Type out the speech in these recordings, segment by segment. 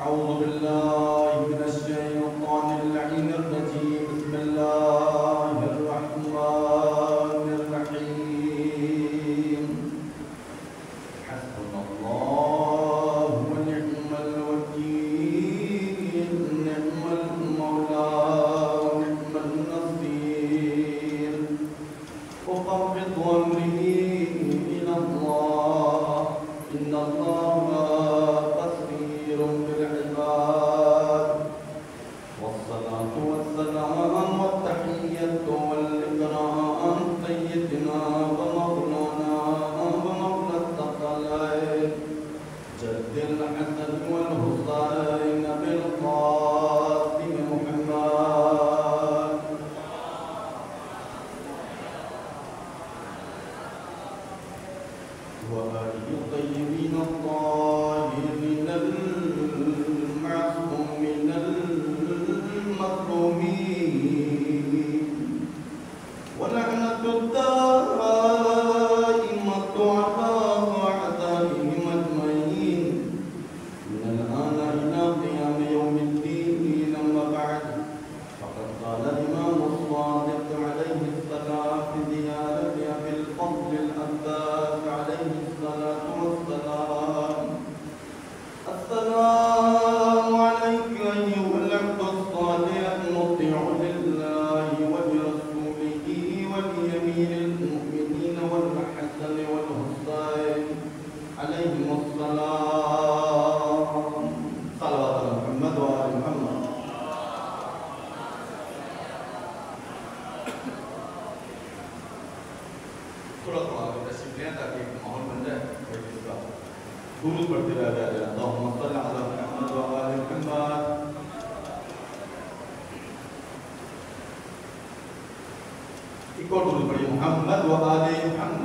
أعوذ بالله من الشيطان اللعين الرجيم بسم الله الرحمن الرحيم حسبنا الله ونعم الوكيل نعم المولى ونعم النصير وفوض أمره إلى الله إن الله بصير بالعباد والصلاة والسلام والتحية والإكرام سيدنا ومولانا ومولى الثقلين جد الحسن والحسين بالقاسم محمد وآله الطيبين الطاهرين المعصومين المظلومين ولعنة الدائمة على أعدائهم أجمعين من الآن إلى قيام يوم الدين أما بعد فقد قال الإمام الصادق عليه السلام في ديانة أبي الفضل العباس عليه الصلاة والسلام السلام عليك أيها العبد الصالح المطيع لله ولرسوله ولأمير المؤمنين والحسن والحسين عليهم السلام صلوات على محمد وآل محمد. تھوڑا آگے تشریف لیں تاکہ ایک ماحول بن جائے اس کا درود پڑھتے رہا جائے اللہم صلی علی محمد و آل محمد. ایک اور درود پڑھیے محمد و آل محمد.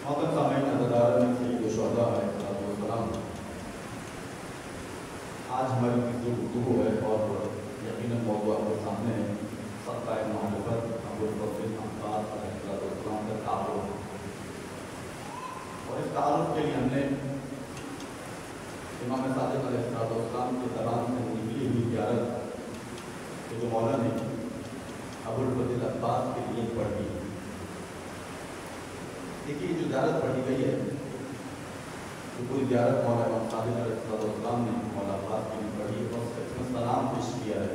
محترم سامعین عزیزان سید الشہداء علیہ السلام، آج ہماری جو گفتگو ہے اور یقیناً موضوع آپ کے سامنے ہے صدقہ محبت ابو الفضل عباس علیہ السلام کا تعارف. اور اس تعارف کے لیے ہم نے امام صادق علیہ السلام کی زبان سے نکلی ہوئی زیارت جو مولا نے ابو الفضل عباس کے لیے پڑھی. دیکھیے جو زیارت پڑھی گئی ہے تو پوری زیارت مولا امام صادق علیہ السلام نے مولا عباس کی پڑھی اور اس میں سلام پیش کیا ہے.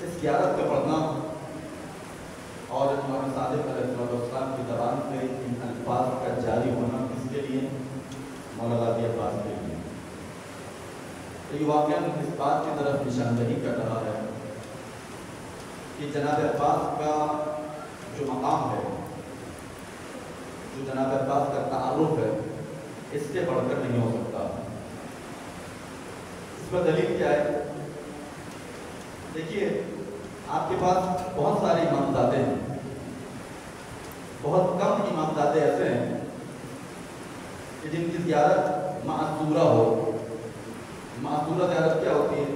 اس زیارت کا پڑھنا اور امام صادق علیہ السلام کی زبان سے ان الفاظ کا جاری ہونا کس کے لیے؟ مولا غازی عباس کے لیے. تو یہ واقعہ اس بات کی طرف نشاندہی کر رہا ہے کہ جناب عباس کا جو مقام ہے، جو جناب عباس کا تعارف ہے، اس سے بڑھ کر نہیں ہو سکتا. اس پر دلیل کیا ہے؟ دیکھیے آپ کے پاس بہت سارے امامزادے ہیں، بہت کم امامزادے ایسے ہیں کہ جن کی زیارت معذورہ ہو. معذورہ زیارت کیا ہوتی ہے؟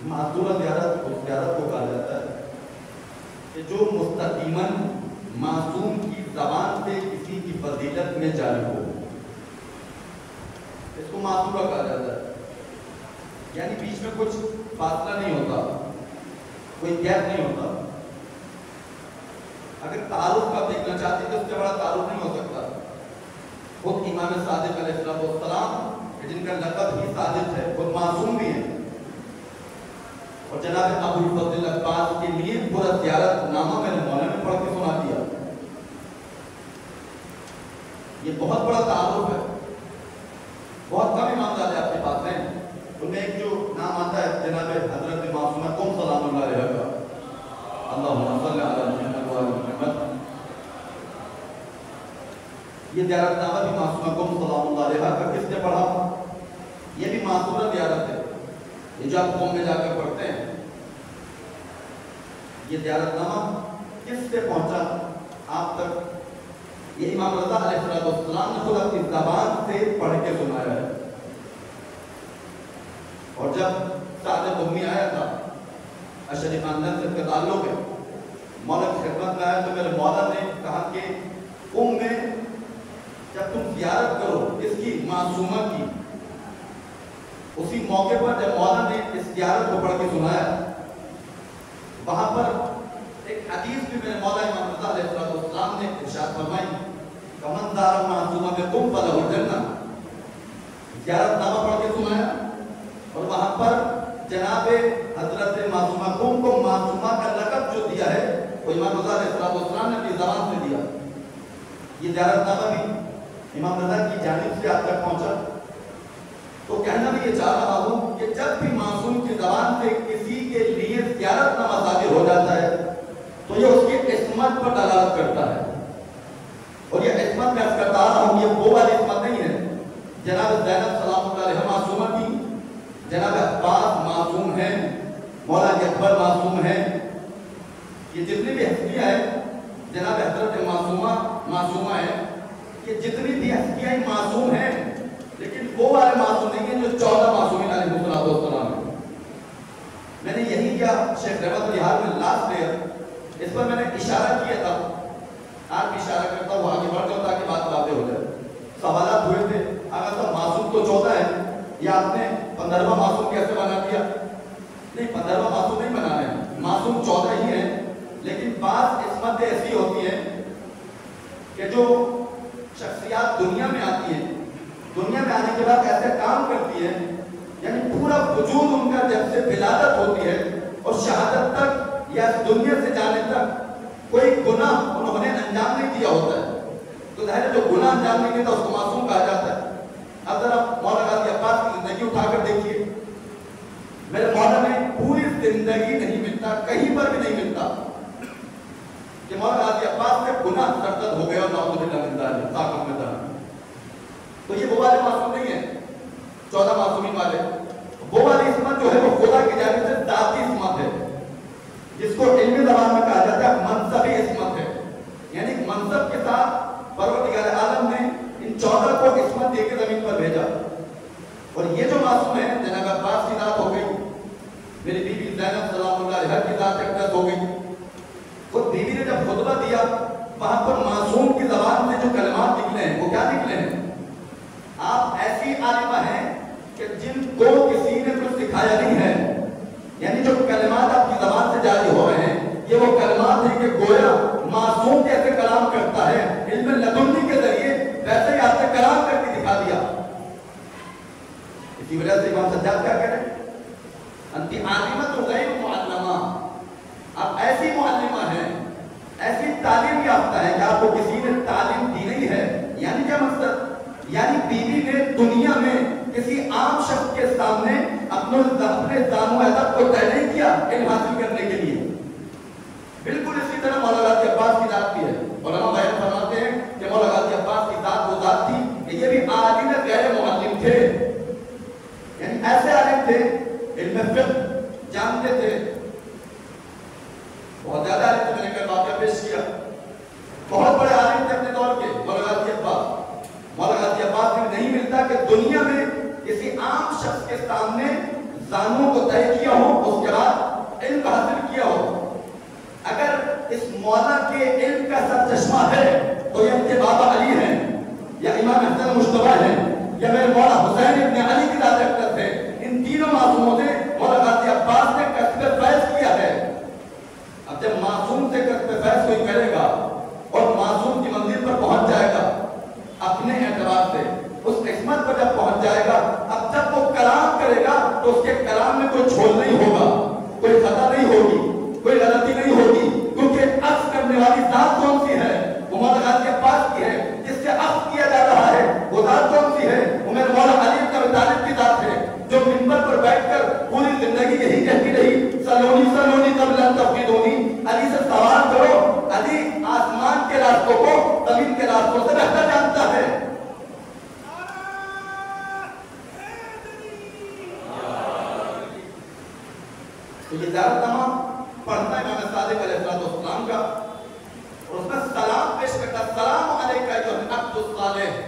معذورہ زیارت اس زیارت کو کہا جاتا ہے کہ جو مستقیماً معصوم کی زبان سے کسی کی فضیلت میں جاری ہو، اس کو معذورہ کہا جاتا ہے. یعنی بیچ میں کچھ فاصلہ نہیں ہوتا، کوئی گیپ نہیں ہوتا. اگر تعارف کا دیکھنا چاہتے تو اس سے بڑا تعارف نہیں ہو سکتا. خود امام صادق علیہ السلام جن کا لقب ہی صادق ہے، خود معصوم بھی ہیں، اور جناب ابو الفضل عباس کے لیے پورا زیارت نامہ میں نے مولا نے پڑھ کے سنا دیا. یہ بہت بڑا تعارف ہے. بہت کم امامزادے آپ کے پاس ہیں. ان میں ایک جو نام آتا ہے جناب حضرت معصومہ قم سلام اللہ علیہ کا، اللہم صلی علی محمد و آل محمد. یہ زیارت نامہ بھی معصومہ قم سلام اللہ علیہ کا کس نے پڑھا؟ یہ بھی معصورہ زیارت ہے. یہ جو آپ قوم میں جا کر پڑھتے ہیں، یہ زیارت نامہ کس سے پہنچا آپ تک؟ یہ امام رضا علیہ السلام نے خود اپنی زبان سے پڑھ کے سنایا ہے. اور جب سعد قمی آیا تھا، اشعری خاندان سے کا تعلق ہے، مولا کی خدمت میں آیا تو میرے مولا نے کہا کہ میں جب تم زیارت کرو اس کی معصومہ کی، اسی موقع پر جب مولا نے اس زیارت کو پڑھ کے سنایا، وہاں پر ایک حدیث بھی میرے مولا امام رضا علیہ السلام نے ارشاد فرمائی، کمن دار معصومہ میں تم فلہ الجنہ، زیارت نامہ پڑھ کے سنایا، اور وہاں پر جناب حضرت معصومہ کو معصومہ کا لقب جو دیا ہے وہ امام رضا علیہ السلام نے اپنی زبان سے دیا۔ یہ زیارت نامہ بھی امام رضا کی جانب سے آپ تک پہنچا، تو کہنا بھی یہ چاہ رہا ہوں کہ جب بھی معصوم کی زبان سے کسی کے لیے زیارت نامہ صادر ہو جاتا ہے تو یہ اس کی عصمت پر دلالت کرتا ہے، اور یہ عصمت میں عرض کرتا رہا ہوں، یہ وہ والی عصمت نہیں ہے جناب زینب سلام اللہ علیہ معصومہ کی، جناب عباس معصوم ہیں، مولا اکبر معصوم ہیں، یہ جتنی بھی ہستیاں ہیں جناب حضرت معصومہ ہیں، یہ جتنی بھی ہستیاں معصوم ہیں، لیکن وہ والے معصوم نہیں ہیں جو 14 معصومین علیہ السلام ہیں۔ میں نے یہی کیا شیخ رحمت بہار میں لاسٹ لیئر، اس پر میں نے اشارہ کیا تھا، آج بھی اشارہ کرتا ہوں آگے بڑھ جاؤں تاکہ بات واضح ہو جائے۔ سوالات ہوئے تھے، اگر صاحب معصوم تو 14 ہے، یا آپ نے 15واں معصوم کیسے بنا دیا؟ نہیں، 15واں معصوم نہیں بنا رہے ہیں، معصوم 14 ہی ہیں، لیکن بعض عصمتیں ایسی ہوتی ہیں کہ جو شخصیات دنیا میں آتی ہیں، دنیا میں آنے کے بعد ایسے کام کرتی ہے، یعنی پورا وجود ان کا جب سے ولادت ہوتی ہے اور شہادت تک یا دنیا سے جانے تک کوئی گناہ انہوں نے انجام نہیں دیا ہوتا ہے، تو ظاہر ہے جو گناہ انجام نہیں دیتا اس کو معصوم کہا جاتا ہے۔ اب ذرا مولا غازی عباس کی زندگی اٹھا کر دیکھیے، میرے مولا میں پوری زندگی نہیں ملتا، کہیں پر بھی نہیں ملتا کہ مولا غازی عباس سے گناہ سرزد ہو گیا اور نعوذ باللہ من ذالک طاقت میں تھا۔ تو یہ وہ والے معصوم نہیں ہیں 14 معصومین والے، وہ والی عصمت جو ہے وہ خدا کی جانب سے ذاتی عصمت ہے، جس کو علمی زبان میں کہا جاتا ہے منصبی عصمت ہے، یعنی منصب کے ساتھ پروردگار عالم نے ان 14 کو عصمت دے کے زمین پر بھیجا، اور یہ جو معصوم ہیں جناب عباس کی ذات ہو گئی، میری بیوی زینب سلام اللہ علیہ کی ذات اقدس ہو گئی، اور بیوی نے جب خطبہ دیا وہاں پر معصوم کی زبان سے جو کلمات نکلے ہیں وہ کیا نکلے ہیں؟ آپ ایسی عالمہ ہیں کہ جن کو کسی نے کچھ سکھایا نہیں ہے، یعنی جو کلمات آپ کی زبان سے جاری ہو رہے ہیں یہ وہ کلمات ہیں کہ گویا معصوم جیسے کلام کرتا ہے، علم لدنی کے ذریعے ویسے ہی آپ نے کلام کر کے دکھا دیا۔ اسی وجہ سے امام سجاد کیا کہہ رہے ہیں؟ انتی عالمت غیر معلمہ، آپ ایسی معلمہ ہیں، ایسی تعلیم یافتہ ہے کہ آپ کو کسی نے تعلیم دی نہیں ہے، یعنی کیا مقصد؟ یعنی بیوی نے دنیا میں کسی عام شخص کے سامنے اپنے دان و ادب کو طے نہیں کیا علم حاصل کرنے کے لیے۔ بالکل اسی طرح مولا غازی عباس کی ذات بھی ہے، علماء بیان فرماتے ہیں کہ مولا غازی عباس کی ذات وہ ذات تھی کہ یہ بھی عالم غیر معلم تھے، یعنی ایسے عالم تھے علم فقہ جانتے تھے، بہت زیادہ عالم تھے، میں نے کل واقعہ پیش کیا، بہت بڑے عالم تھے اپنے دور کے مولا غازی عباس۔ مولا غازی عباس میں نہیں ملتا کہ دنیا میں کسی عام شخص کے سامنے زانوں کو طے کیا ہو، اس کے بعد علم حاصل کیا ہو۔ اگر اس مولا کے علم کا سر چشمہ ہے تو یہ ان کے بابا علی ہیں، یا امام حسن مجتبی ہیں، یا میرے مولا حسین ابن علی کی ذات اقدس ہے۔ ان تینوں معصوموں نے مولا غازی عباس نے کسب فیض کیا ہے۔ اب جب معصوم سے کسب فیض کوئی کرے گا اور معصوم کی منزل پر پہنچ جائے گا اپنے اعتبار سے، اس قسمت پر جب پہنچ جائے گا، اب جب وہ کلام کرے گا تو اس کے کلام میں کوئی جھول نہیں ہوگا، کوئی خطا نہیں ہوگی، کوئی غلطی نہیں ہوگی، کیونکہ عکس کرنے والی ذات کون سی ہے؟ وہ مولا غازی عباس کی ہے، جس سے عکس کیا جا رہا ہے وہ ذات کون سی ہے؟ وہ میرے مولا علی بن ابی طالب کی ذات ہے، جو منبر پر بیٹھ کر پوری زندگی یہی کہتی رہی، سلونی سلونی قبل ان تفقدونی، علی سے سوال کرو، علی آسمان کے راستوں کو زمین کے راستوں سے بہتر جانتا ہے۔ تو یہ زیارت نامہ پڑھتا ہے امام صادق علیہ السلام کا، اور اس میں سلام پیش کرتا ہے، سلام علیکہ ایھا العبد الصالح،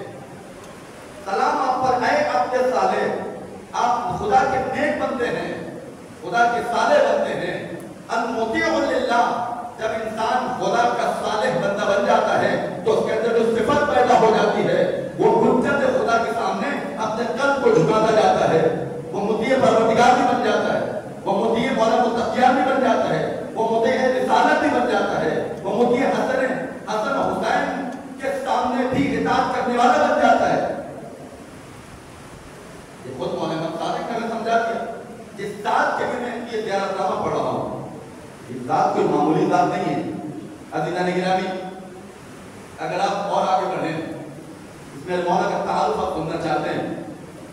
سلام آپ پر اے عبد صالح، آپ خدا کے نیک بنتے ہیں، خدا کے صالح بنتے ہیں۔ المطیع للہ، جب انسان خدا کا صالح بندہ بن جاتا ہے تو اس کے اندر جو صفت پیدا ہو جاتی ہے وہ حجت خدا کے سامنے اپنے قلب کو جھکاتا جاتا ہے، وہ مطیع پروردگار بھی بن جاتا ہے، وہ مطیع مولا متقیان بھی بن جاتا ہے، وہ مطیع رسالت بھی بن جاتا ہے، وہ مطیع حسن حسین کے سامنے بھی اطاعت کرنے والا بن جاتا ہے۔ یہ خود مولانا صادق نے ہمیں سمجھا دیا۔ جس ذات کے بھی میں یہ زیارت نامہ پڑھ رہا ہوں، یہ ذات کوئی معمولی ذات نہیں ہے۔ عزیزان گرامی، اگر آپ اور آگے بڑھیں، اس میں مولانا کا تعارف آپ سننا چاہتے ہیں،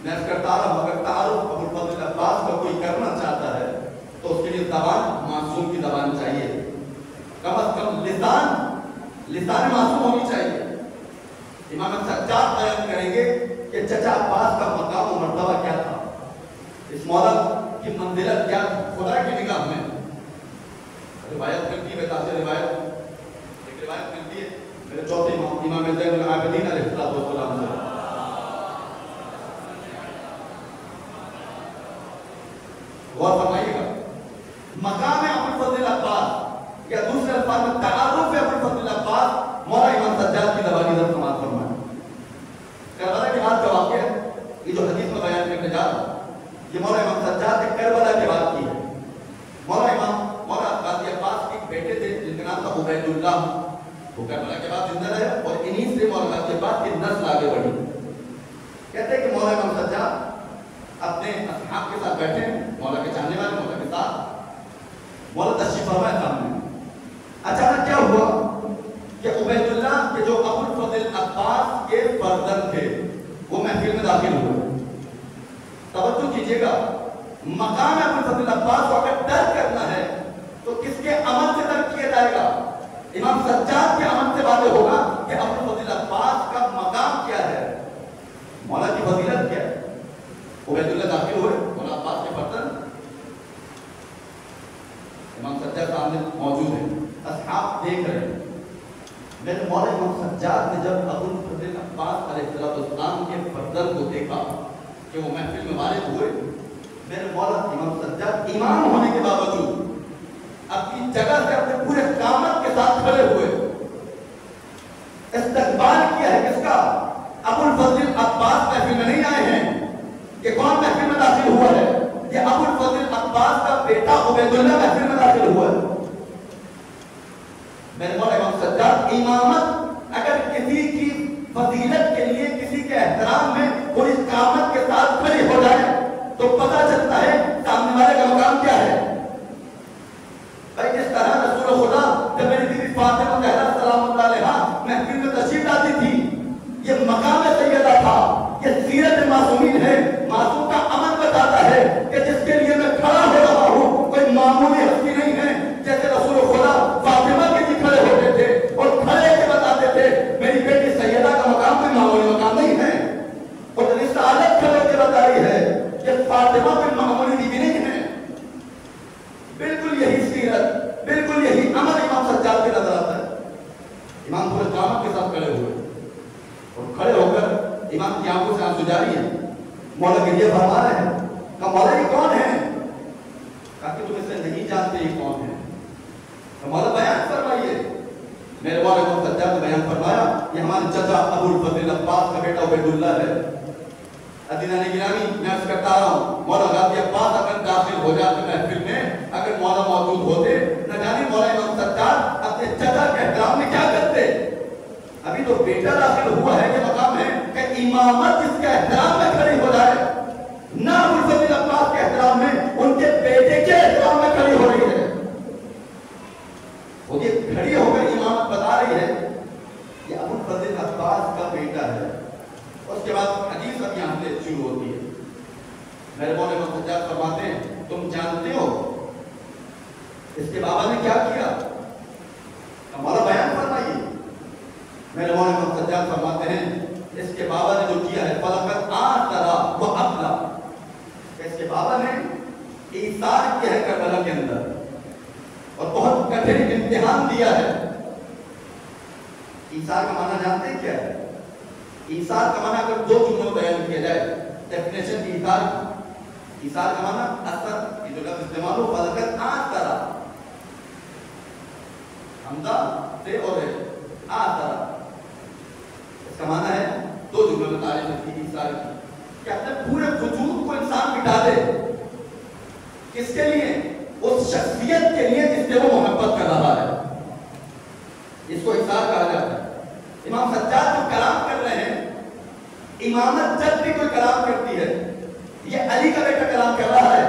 میں اس کرتا آ رہا ہوں، اگر تعارف ابوالفضل عباس کا کوئی کرنا چاہتا ہے تو اس کے لیے زبان معصوم کی زبان چاہیے، کم از کم لسان معصوم ہونی چاہیے۔ امام سجاد بیان کریں گے کہ چچا عباس کا مقام و مرتبہ کیا تھا، اس مولا کی منزلت کیا تھی خدا کی نگاہ میں۔ روایت ملتی ہے، تاثیر روایت ایک روایت ملتی ہے میرے چوتھے امام زین العابدین علیہ السلام سے، غور فرمائیے گا، مقام ابوالفضل عباس یا دوسرے الفاظ میں تعارف ابوالفضل عباس مولا امام سجاد کی زبانی ضبط سماعت فرمائے۔ کربلا کے بعد کا واقعہ ہے، یہ جو حدیث میں بیان کرنے جا رہا ہوں، یہ مولا امام سجاد نے کربلا کے بعد کی ہے۔ مولا غازی عباس کے بیٹے تھے جن کا نام تھا عبید اللہ، وہ کربلا کے بعد زندہ رہے اور انہی سے مولا غازی عباس کی نسل آگے بڑھی۔ کہتے ہیں کہ مولا امام سجاد اپنے اصحاب کے ساتھ بیٹھے، مولا کے چاہنے والے مولا کے ساتھ، مولا تشریف فرمائے سامنے۔ اچانک کیا ہوا کہ عبید اللہ کے جو ابوالفضل عباس کے فرزند تھے وہ محفل میں داخل ہوئے۔ توجہ کیجئے گا، مقام ابوالفضل عباس کو اگر ترک کرنا ہے تو کس کے عمل سے ترک کیا جائے گا؟ امام سجاد کے عمل سے واضح ہوگا کہ ابوالفضل عباس کا مقام کیا ہے، مولا کی فضیلت کیا ہے۔ عبید اللہ داخل ہوئے، مولا عباس کے فرزند، امام سجاد سامنے موجود ہیں، اصحاب دیکھ رہے ہیں۔ میرے مولا امام سجاد نے جب ابوالفضل عباس علیہ السلام کے فرزند کو دیکھا کہ وہ محفل میں وارد ہوئے، میرے مولا امام سجاد امام ہونے کے باوجود اپنی جگہ سے اپنے پورے قامت کے ساتھ کھڑے ہوئے، استقبال کیا ہے کس کا؟ ابوالفضل عباس محفل میں نہیں آئے ہیں، یہ کون محفل میں داخل ہوا ہے؟ یہ ابوالفضل عباس کا بیٹا عبید اللہ محفل میں داخل ہوا ہے۔ میرے مولا امام سجاد امامت اگر کسی کی فضیلت کے لیے کسی کے احترام میں پوری قامت کے ساتھ کھڑی ہو جائے تو پتہ چلتا ہے سامنے والے کا مقام کیا ہے۔ بھائی جس طرح رسول خدا جب میری بیوی فاطمہ زہرا سلام اللہ علیہا محفل میں تشریف لاتی تھی، یہ مقام سیدہ تھا، یہ سیرت معصومین ہے۔ معصوم کا عمل بتاتا ہے کہ جس کے لیے میں کھڑا ہو رہا ہوں کوئی معمولی ہستی نہیں ہے۔ جیسے رسول خدا فاطمہ کے لیے کھڑے ہوتے تھے اور کھڑے کے بتاتے تھے میری بیٹی سیدہ کا مقام کوئی معمولی مقام نہیں ہے، اور رسالت کھڑے کے بتا رہی ہے کہ فاطمہ کوئی معمولی بیوی نہیں ہے۔ بالکل یہی سیرت، بالکل یہی عمل امام سجاد کے نظر آتا ہے۔ امام پورے قامت کے ساتھ کھڑے ہوئے اور کھڑے ہو کر امام کی آنکھوں سے آنسو جاری ہے، مولا کے لیے فرما رہے ہیں کہ مولا یہ کون ہے؟ کہا کہ تم اسے نہیں جانتے یہ کون ہے، تو مولا بیان فرمائیے۔ میرے مولا امام سجاد نے بیان فرمایا یہ ہمارے چچا ابوالفضل عباس کا بیٹا عبید اللہ ہے۔ عزیزان گرامی، میں اس کرتا رہا ہوں، مولا غازی عباس اگر داخل ہو جاتے محفل میں، اگر مولا موجود ہوتے، نہ جانے مولا امام سجاد اپنے چچا کے احترام میں کیا کرتے۔ ابھی تو بیٹا داخل ہوا ہے، یہ مقام ہے کہ امامت جس کے احترام میں کھڑی ہو جائے، نہ ابوالفضل عباس کے احترام میں، ان کے بیٹے کے احترام میں کھڑی ہو رہی ہے۔ وہ یہ کھڑی ہو کر امامت بتا رہی ہے، یہ ابوالفضل عباس کا بیٹا ہے۔ اس کے بعد حدیث اب یہاں سے شروع ہوتی ہے۔ میرے مولا امام سجاد فرماتے ہیں تم جانتے ہو اس کے بابا نے کیا کیا؟ مولا بیان فرمائیے۔ میرے مولا امام سجاد فرماتے ہیں اس کے بابا نے جو کیا ہے فَلَقَدْ آثَرَ وَأَبْلَى، اس کے بابا نے ایثار کیا ہے کربلا کے اندر اور بہت کٹھن امتحان دیا ہے۔ ایثار کا معنی جانتے ہیں کیا ہے؟ ایثار کا معنی اگر دو جملوں بیان کیا جائے ڈیفینیشن ایثار ایثار کا معنی اثر، یہ جو لفظ استعمال ہو فلقت آثرا، حمزہ سے اور آثرا، اس کا معنی ہے دو جملوں میں تعریف ہے ایثار کی کہ اپنے پورے وجود کو انسان مٹا دے، کس کے لیے؟ اس شخصیت کے لیے جس سے وہ محبت کر رہا ہے، اس کو ایثار کہا جاتا ہے۔ امام سجاد جو کلام کر رہے ہیں، امامت جب بھی کوئی کلام کرتی ہے، یہ علی کا بیٹا کلام کر رہا ہے،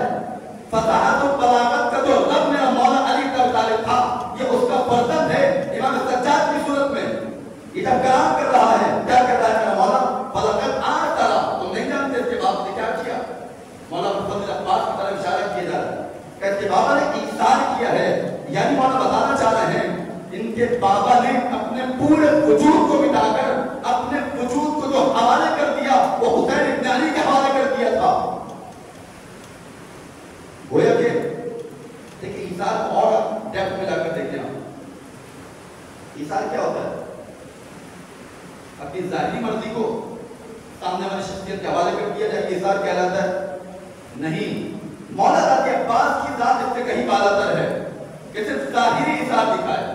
فصاحت و بلاغت کا جو رب میرا مولا علی کا طالب تھا، یہ اس کا فرزند ہے امام سجاد کی صورت میں۔ یہ جب کلام کر رہا ہے، کیا کر رہا ہے میرا مولا؟ فلقت آثرا، تم نہیں جانتے اس کے باپ نے کیا کیا؟ مولا فضل عباس کی طرف اشارہ کیا جا رہا ہے کہ اس کے بابا نے ایثار کیا ہے، یعنی مولا بتانا چاہ رہے ہیں ان کے بابا نے اپنے پورے وجود کو مٹا کر اپنے وجود کو جو حوالے کر دیا وہ حسین ابن علی کے حوالے کر دیا تھا۔ گویا کہ دیکھیں ایثار کو اور ڈیپتھ میں لا کر دیکھیں آپ، ایثار کیا ہوتا ہے؟ اپنی ظاہری مرضی کو سامنے والی شخصیت کے حوالے کر دیا جائے، ایثار کہلاتا ہے؟ نہیں، مولا ذات عباس کی ذات اس سے کہیں بالاتر ہے کہ صرف ظاہری ایثار دکھائے۔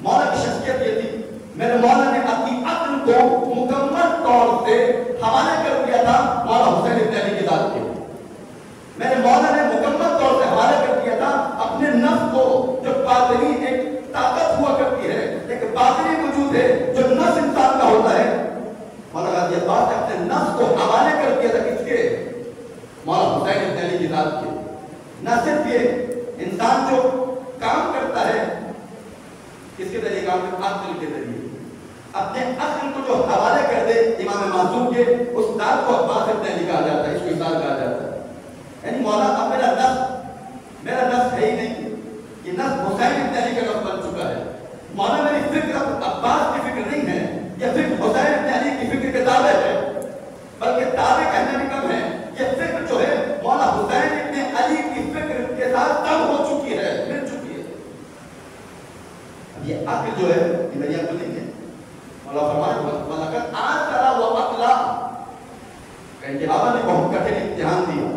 مولا کی شخصیت یہ تھی، میرے مولا نے اپنی عقل کو مکمل طور سے حوالے کر دیا تھا مولا حسین ابن علی کی ذات کے۔ میرے مولا نے مکمل طور سے حوالے کر دیا تھا اپنے نفس کو، جو باطنی ایک طاقت ہوا کرتی ہے، ایک باطنی وجود ہے جو نفس انسان کا ہوتا ہے۔ مولا غازی عباس نے اپنے نفس کو حوالے کر دیا تھا کس کے؟ مولا حسین ابن علی کی ذات کے۔ نہ صرف یہ، انسان جو کام کرتا ہے کس کے ذریعے کام کرتا ہے؟ عقل کے ذریعے۔ اپنے عقل کو جو حوالے کر دے امام معصوم کے، اس ذات کو عباس ابن علی کہا جاتا ہے، اس کو ایثار کہا جاتا ہے۔ یعنی مولا اب میرا نفس ہے ہی نہیں، یہ نفس حسین ابن علی کا نفس بن چکا ہے۔ مولا میری فکر اب عباس کی فکر نہیں ہے، یہ فکر حسین ابن علی کی فکر کے تابع ہے، بلکہ تابع کہنا بھی کم ہے، یہ فکر جو ہے مولا حسین ابن علی کی فکر کے ساتھ کم ہو چکی ہے، مل چکی ہے۔ اب یہ عقل جو ہے یہ میری عقل نہیں ہے، مولا فرمائے فلقت آثرا وعقلا، کہ ان کے بابا نے بہت کٹھن امتحان دیا۔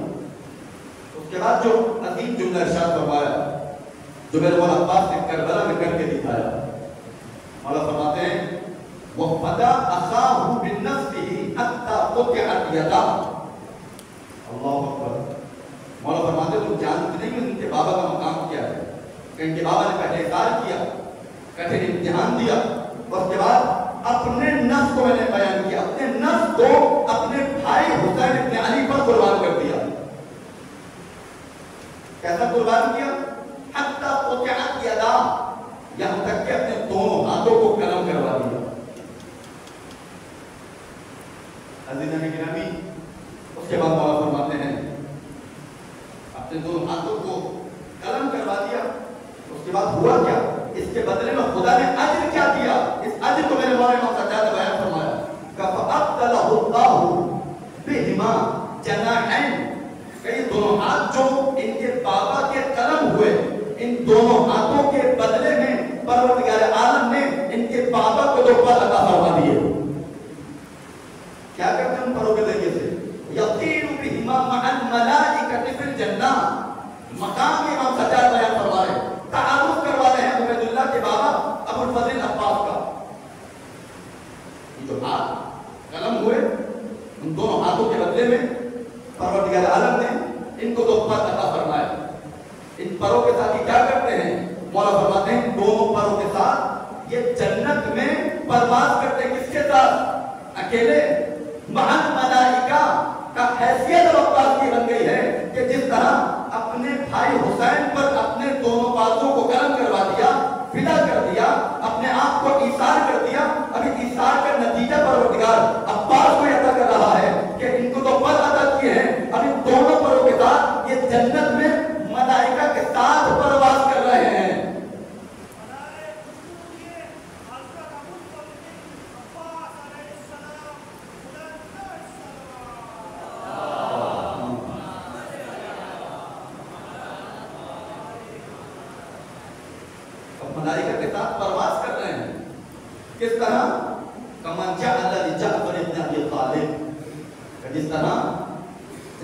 اس کے بعد جو عظیم جملہ ارشاد فرمایا جو میرے مولا عباس نے کربلا میں کر کے دکھایا، مولا فرماتے ہیں وَفَدَا أَخَاهُ بِالنَّفْسِهِ حَتَّى قُطِعَتْ يَدَاهُ۔ اللہ اکبر۔ مولا فرماتے تم جانتے نہیں ان کے بابا کا مقام کیا ہے، کہ ان کے بابا نے پہلے اظہار کیا، کٹھن امتحان دیا، اس کے بعد اپنے نفس کو میں نے بیان کیا، اپنے نفس کو اپنے بھائی حسین ابن علی پر قربان کر دیا۔ کیسا قربان کیا؟ حتی قطعت یداہ، یہاں تک کہ اپنے دونوں ہاتھوں کو قلم کروا دیا۔ عزیزان گرامی، اس کے بعد مولا فرماتے ہیں اپنے دونوں ہاتھوں کو قلم کروا دیا۔ اس کے بعد ہوا کیا؟ اس کے بدلے میں خدا نے اجر کیا دیا؟ اس اجر کو میرے مولا امام سجاد نے بیان فرمایا کہ فَأَبْدَلَهُ اللَّهُ بِهِمَا جَنَاحَيْنِ، کہ یہ دونوں ہاتھ جو ان کے بابا کے قلم ہوئے، ان دونوں ہاتھوں کے بدلے میں پروردگار عالم نے ان کے بابا کو دو پر عطا فرما دیے۔ کیا کرتے ہیں ان پروں کے ذریعے سے؟ یَطِیرُ بِهِمَا مَعَ الْمَلَائِکَةِ فِی الْجَنَّةِ، مقام کے امام سجاد بیان فرما رہے ہیں، تعارف کروا رہے ہیں عبید اللہ کے بابا ابو الفضل عباس کا۔ یہ جو ہاتھ قلم ہوئے، ان دونوں ہاتھوں کے بدلے میں پروردگار عالم نے ان کو دو پر عطا فرمایا۔ ان پروں کے ساتھ یہ کیا کرتے ہیں؟ مولا فرماتے ہیں دونوں پروں کے ساتھ یہ جنت میں پرواز کرتے ہیں۔ کس کے ساتھ؟ اکیلے؟ مہان ملائکہ کا حیثیت اب عباس کی بن گئی ہے کہ جس طرح اپنے بھائی حسین پر اپنے دونوں بازوں کو قلم کروا دیا، فدا کر دیا، اپنے آپ کو ایثار کر دیا، ابھی ایثار کا نتیجہ پروردگار عباس کو عطا کر رہا ہے کہ ان کو تو پر عطا کیے ہیں، ابھی دونوں پروں کے ساتھ یہ جنت میں ملائکہ کے ساتھ پرواز کر رہے ہیں۔ ملائکہ کے ساتھ پرواز کر رہے ہیں، کس طرح؟ کما جعل لجعفر ابن ابی طالب، جس طرح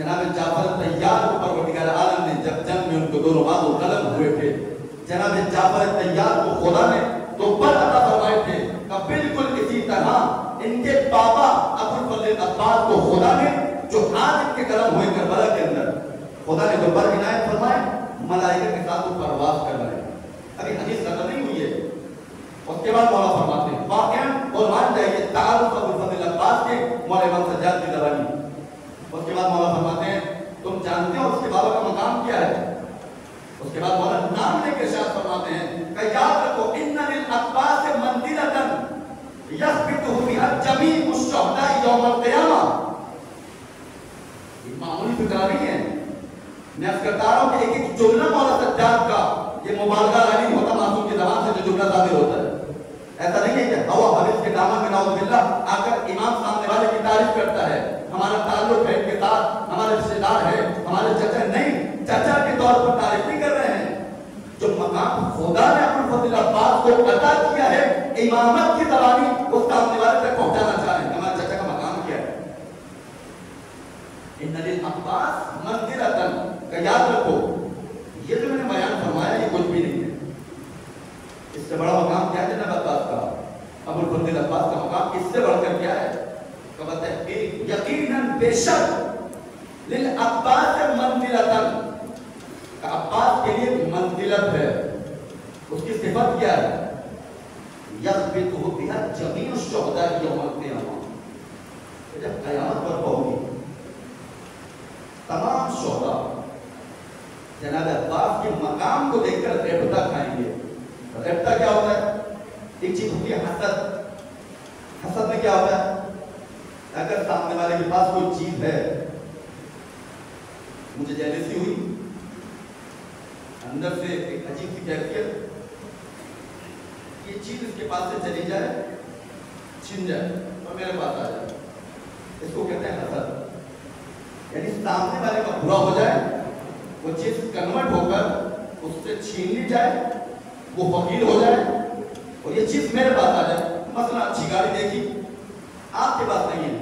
جناب جعفر طیار کو پروردگار عالم نے جب جنگ میں ان کو دونوں ہاتھوں قلم ہوئے تھے، جناب جعفر طیار کو خدا نے تو پر عطا فرمائے تھے کہ بالکل اسی طرح ان کے بابا ابو الفضل عباس کو خدا نے جو آج ان کے قلم ہوئے کربلا کے اندر خدا نے جو پر عنایت فرمائے ملائکہ کے ساتھ وہ پرواز کر رہے ہیں. ابھی حدیث ختم نہیں ہوئی ہے. اس کے بعد مولا فرماتے ہیں واقعاً اور مان جائیے تعارف ابو الفضل عباس کے مولا امام سجاد کی دوانی. اس کے بعد مولا فرماتے ہیں تم جانتے ہو اس کے بابا کا مقام کیا ہے؟ اس کے بعد مولا نام لے کے ارشاد فرماتے ہیں کہ یاد رکھو ان للعباس منزلۃ یثبت بها جمیع الشہداء یوم القیامہ. یہ معمولی فکرہ نہیں ہے. میں عرض کرتا رہا ہوں کہ ایک ایک جملہ مولا سجاد کا یہ مبالغہ نہیں ہوتا معصوم کی زبان سے جو جملہ صادر ہوتا ہے. ایسا نہیں ہے کہ ہوا حدیث کے دامن میں نعوذ باللہ آ کر امام سامنے والے کی تعریف کرتا ہے ہمارا تعلق ہے ان کے ساتھ ہمارے رشتے دار ہے ہمارے چچا نہیں چچا کے طور پر تعریف نہیں کر رہے ہیں. جو مقام خدا نے ابو الفضل عباس کو عطا کیا ہے امامت کی توانی اس سامنے والے تک پہنچانا چاہ رہے ہیں. ہمارے چچا کا مقام کیا ہے؟ ان للعباس منزلۃ کا یاد رکھو یہ جو میں نے بیان فرمایا یہ کچھ بھی نہیں ہے. اس سے بڑا مقام کیا ہے جناب عباس کا ابو الفضل عباس کا مقام اس سے بڑھ کر کیا ہے؟ یقیناً بے شک للعباس منزلۃ عباس کے لیے منزلت ہے. اس کی صفت کیا ہے؟ یثبت بها جمیع الشہداء یوم القیامہ. جب قیامت پر ہوگی تمام شہداء جناب عباس کے مقام کو دیکھ کر ریبتہ کھائیں گے. ریبتہ کیا ہوتا ہے؟ ایک چیز ہوتی ہے حسد. حسد میں کیا ہوتا ہے؟ اگر سامنے والے کے پاس کوئی چیز ہے مجھے جیلسی ہوئی اندر سے ایک عجیب سی کیفیت یہ چیز اس کے پاس سے چلی جائے چھن جائے اور میرے پاس آ جائے اس کو کہتے ہیں حسد. یعنی سامنے والے کا برا ہو جائے وہ چیز کنورٹ ہو کر اس سے چھین لی جائے وہ فقیر ہو جائے اور یہ چیز میرے پاس آ جائے. مثلا اچھی گاڑی دیکھی آپ کے پاس نہیں ہے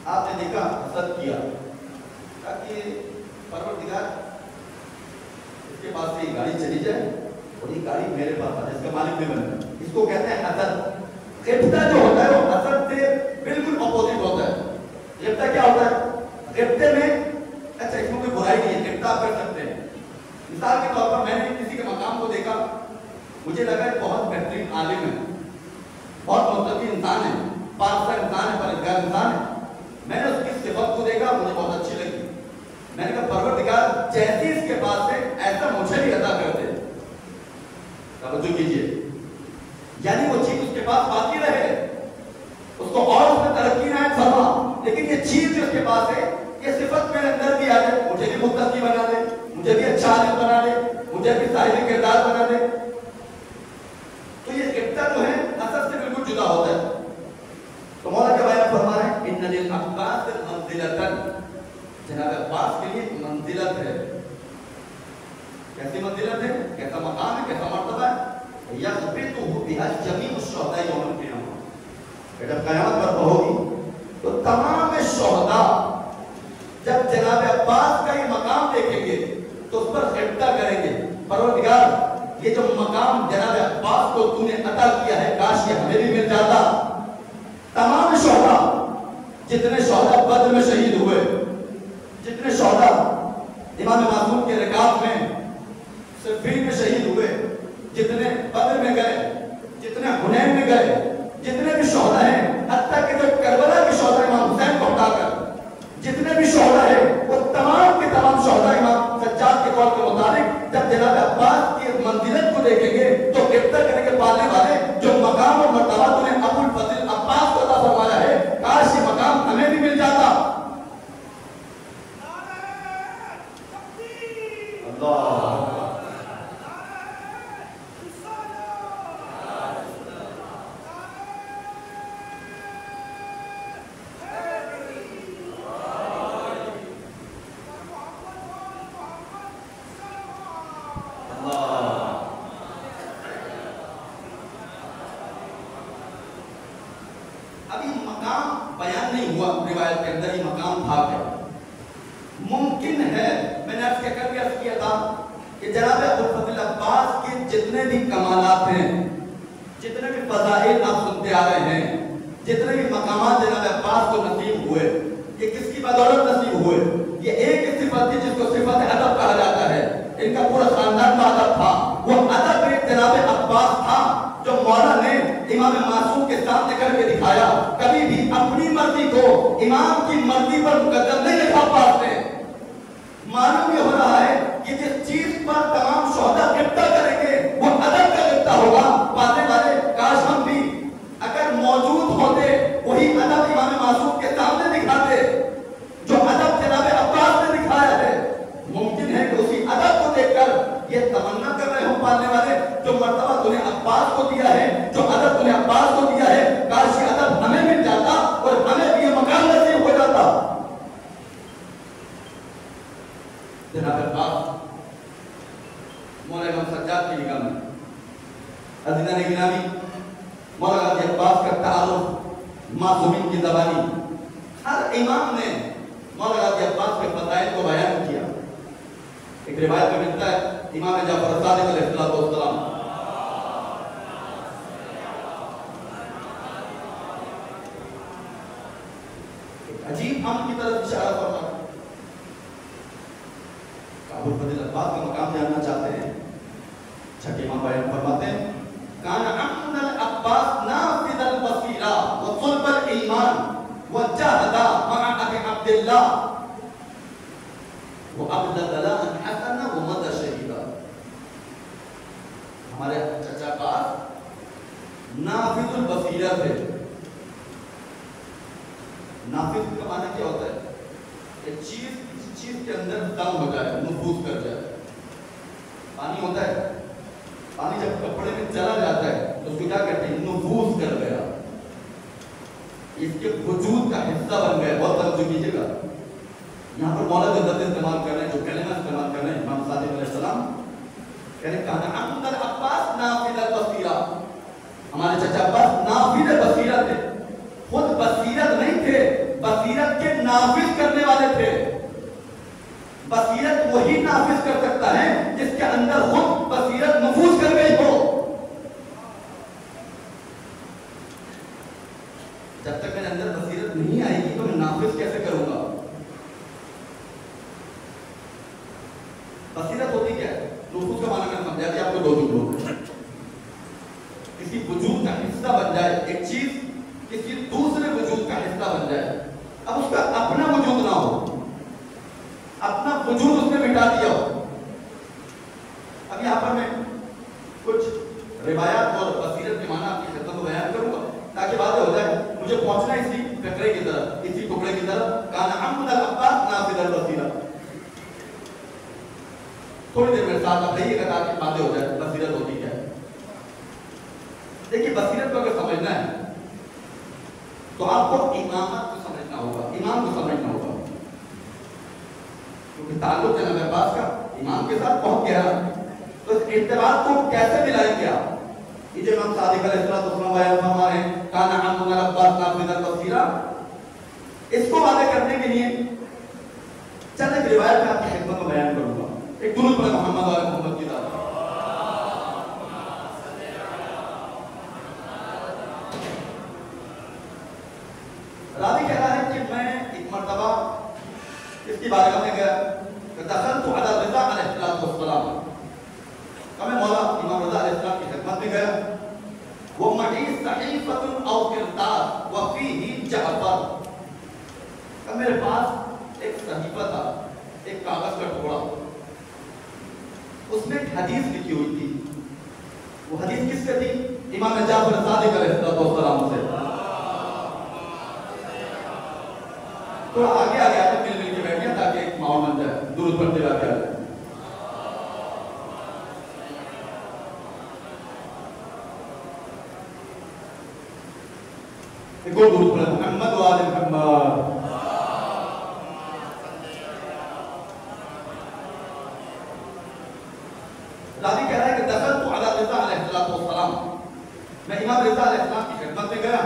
آپ نے دیکھا حسد کیا تاکہ پروردگار اس کے پاس سے یہ گاڑی چلی جائے اور یہ گاڑی میرے پاس آ جائے اس کا مالک میں بن جائے. اس کو کہتے ہیں حسد. غبطہ جو ہوتا ہے وہ حسد سے بالکل اپوزٹ ہوتا ہے. غبطہ کیا ہوتا ہے؟ غبطے میں اچھا اس میں کوئی برائی نہیں ہے غبطہ آپ کر سکتے ہیں. مثال کے طور پر میں نے کسی کے مقام کو دیکھا مجھے لگا یہ بہت بہترین عالم ہے بہت متقی انسان ہے پاکستہ انسان ہے پرہیزگار انسان ہے. میں نے اس کی صفت کو دیکھا مجھے بہت اچھی لگی. میں نے کہا پروردگار جیسی اس کے پاس ہے ایسا مجھے بھی عطا کر دے. توجہ کیجیے یعنی وہ چیز اس کے پاس باقی رہے اس کو اور اس میں ترقی نہ فرما لیکن یہ چیز جو اس کے پاس ہے یہ صفت میرے اندر بھی آ جائے مجھے بھی متقی بنا دے مجھے بھی اچھا عالم بنا دے مجھے بھی صاحب کردار بنا دے. تو یہ غبطہ جو ہے حسد سے بالکل جدا ہوتا ہے. تو مولا کیا بیان فرما رہے ہیں ان للعباس منزلۃ جناب عباس کے لیے منزلت ہے. کیسی منزلت ہے؟ کیسا مقام ہے؟ کیسا مرتبہ ہے؟ یثبت بها جمیع الشہداء یوم القیامہ. جب قیامت پر ہوگی تو تمام شہداء جب جناب عباس کا یہ مقام دیکھیں گے تو اس پر غبطہ کریں گے پروردگار یہ جو مقام جناب عباس کو تو نے عطا کیا ہے کاش یہ ہمیں بھی مل جاتا. تمام شہداء جتنے شہداء بدر میں شہید ہوئے جتنے شہداء امام معصوم کے رکاب میں صفین میں شہید ہوئے جتنے بدر میں گئے جتنے حنین میں گئے جتنے بھی شہداء ہیں حتیٰ کہ جو کربلا کے شہداء امام حسین کو ہٹا کر جتنے بھی شہداء ہیں وہ تمام کے تمام شہداء امام سجاد کے قول کے مطابق جب جناب عباس کی منزلت کو دیکھیں گے تو غبطہ کرنے کے پالنے والے جو مقام اور مرتبہ تو نے ابو الفضل عباس کو عطا فرمایا ہے کاش یہ مقام ہمیں بھی مل جاتا. اللہ عرض کیا تھا کہ جناب ابوالفضل عباس کے جتنے بھی کمالات ہیں، جتنے بھی فضائل آپ سنتے آ رہے ہیں، جتنے بھی مقامات جناب عباس کو نصیب ہوئے، یہ کس کی بدولت نصیب ہوئے؟ یہ ایک صفت تھی جس کو صفت ادب کہا جاتا ہے۔ ان کا پورا خاندان کا ادب تھا، وہ ادب ایک جناب عباس تھا جو مولا نے امام معصوم کے سامنے کر کے دکھایا۔ کبھی بھی اپنی مرضی کو امام کی مرضی پر مقدم نہیں لکھا عباس نے۔ معلوم یہ ہو رہا ہے کہ جس چیز پر تمام شہداء غبطہ کریں گے وہ ادب کا غبطہ ہوگا۔ پاتے والے کاش ہم بھی اگر موجود ہوتے وہی ادب امام معصوم کے سامنے دکھاتے جو ادب جناب عباس نے دکھایا ہے۔ ممکن ہے کہ اسی ادب کو دیکھ کر یہ تمنا کر رہے ہوں پالنے والے جو مرتبہ تُو نے عباس کو دیا ہے، جو ادب تُو نے عباس کو دیا ہے، کاش یہ ادب ہمیں مل جاتا اور ہمیں بھی یہ مقام نصیب ہو جاتا۔ جناب عباس مولا امام سجاد کی نگاہ میں عزیزان گرامی، مولا غازی عباس کا تعارف معصومین کی زبانی، ہر امام نے مولا غازی عباس کے فضائل کو بیان کیا۔ ایک روایت میں ملتا ہے امام جعفر صادق علیہ السلام ایک عجیب امر کی طرف اشارہ فرماتے ہیں۔ ابوالفضل عباس کا مقام جاننا چاہتے ہیں، چھٹے امام بیان فرماتے ہیں کان عمد العباس نافذ البصیرہ وصلب الایمان وجاہد مع ابی عبداللہ وابدل دلاء حسنا ومد شہیدہ۔ ہمارے چچا عباس نافذ البصیرہ تھے۔ نافذ کا معنی کیا ہوتا ہے؟ ایک چیز کے اندر دم ہو جائے، نفوذ کر جائے۔ پانی ہوتا ہے، پانی جب کپڑے میں چلا جاتا ہے تو اس کو کیا کہتے ہیں؟ نفوذ کر گیا، اس کے وجود کا حصہ بن گیا۔ بہت توجہ کیجیے گا، یہاں پر مولا جو لفظ استعمال کر رہے ہیں، جو کلمہ استعمال کر رہے ہیں امام صادق علیہ السلام کہہ رہے ہیں کان عمد العباس نافذ البصیرہ۔ ہمارے چچا عباس نافذ بصیرہ تھے، خود بصیرت نہیں تھے، بصیرت کے نافذ کرنے والے تھے۔ بصیرت وہی نافذ کر سکتا ہے جس کے اندر خود بصیرت نفوذ کر گئی ہو۔ جب تک میرے اندر بصیرت نہیں آئے گی تو میں نافذ کیسے کروں گا؟ بصیرت ہوتی کیا ہے؟ نفوذ کا معنی میں سمجھا کہ آپ کو دو جملوں کسی وجود کا حصہ بن جائے، ایک چیز کسی دوسرے وجود کا حصہ بن جائے، اب اس کا اپنا وجود نہ ہو، اپنا وجود اس نے مٹا دیا ہو۔ اب یہاں پر میں کچھ روایات اور بصیرت کے معنی آپ کی خدمت کو بیان کروں گا تاکہ باتیں ہو جائے۔ مجھے پہنچنا اسی فقرے کی طرف، اسی ٹکڑے کی طرف، کان عمد العباس نافذ البصیرہ۔ تھوڑی دیر میرے ساتھ آپ رہیے گا تاکہ باتیں ہو جائے بصیرت ہوتی کیا ہے۔ دیکھیے بصیرت کو اگر سمجھنا ہے تو آپ کو امامت کو سمجھنا ہوگا، امام کو سمجھنا ہوگا، کیونکہ تعلق جناب عباس کا امام کے ساتھ بہت گہرا ہے۔ تو اس اعتبار کو کیسے ملائیں گے آپ؟ یہ جو امام صادق علیہ السلام بیان فرما رہے ہیں کان عمد العباس نافذ البصیرہ، اس کو واضح کرنے کے لیے چند ایک روایت میں آپ کی خدمت میں بیان کروں گا۔ ایک درود پڑھیں محمد و محمد کی ذات۔ راوی کہہ رہا ہے کہ میں ایک مرتبہ اس کی بارگاہ میں گیا، دخلت علی رضا علیہ السلام، میں مولا امام رضا علیہ السلام کی خدمت میں گیا، ومعی صحیفۃ او قرطاس وفیہ جعفر، میرے پاس ایک صحیفہ تھا، ایک کاغذ کا ٹکڑا، اس میں ایک حدیث لکھی ہوئی تھی۔ وہ حدیث کس سے تھی؟ امام جعفر صادق علیہ السلام سے۔ تھوڑا آگے آگے آتے مل مل کے بیٹھیں تاکہ ایک ماحول بن جائے، درود پڑھتے ہوئے آگے آ جائے۔ ایک اور درود پڑھیں محمد و آل محمد۔ راوی کہہ رہا ہے کہ دخلت علی رضا علیہ السلام، میں امام رضا علیہ السلام کی خدمت میں گیا،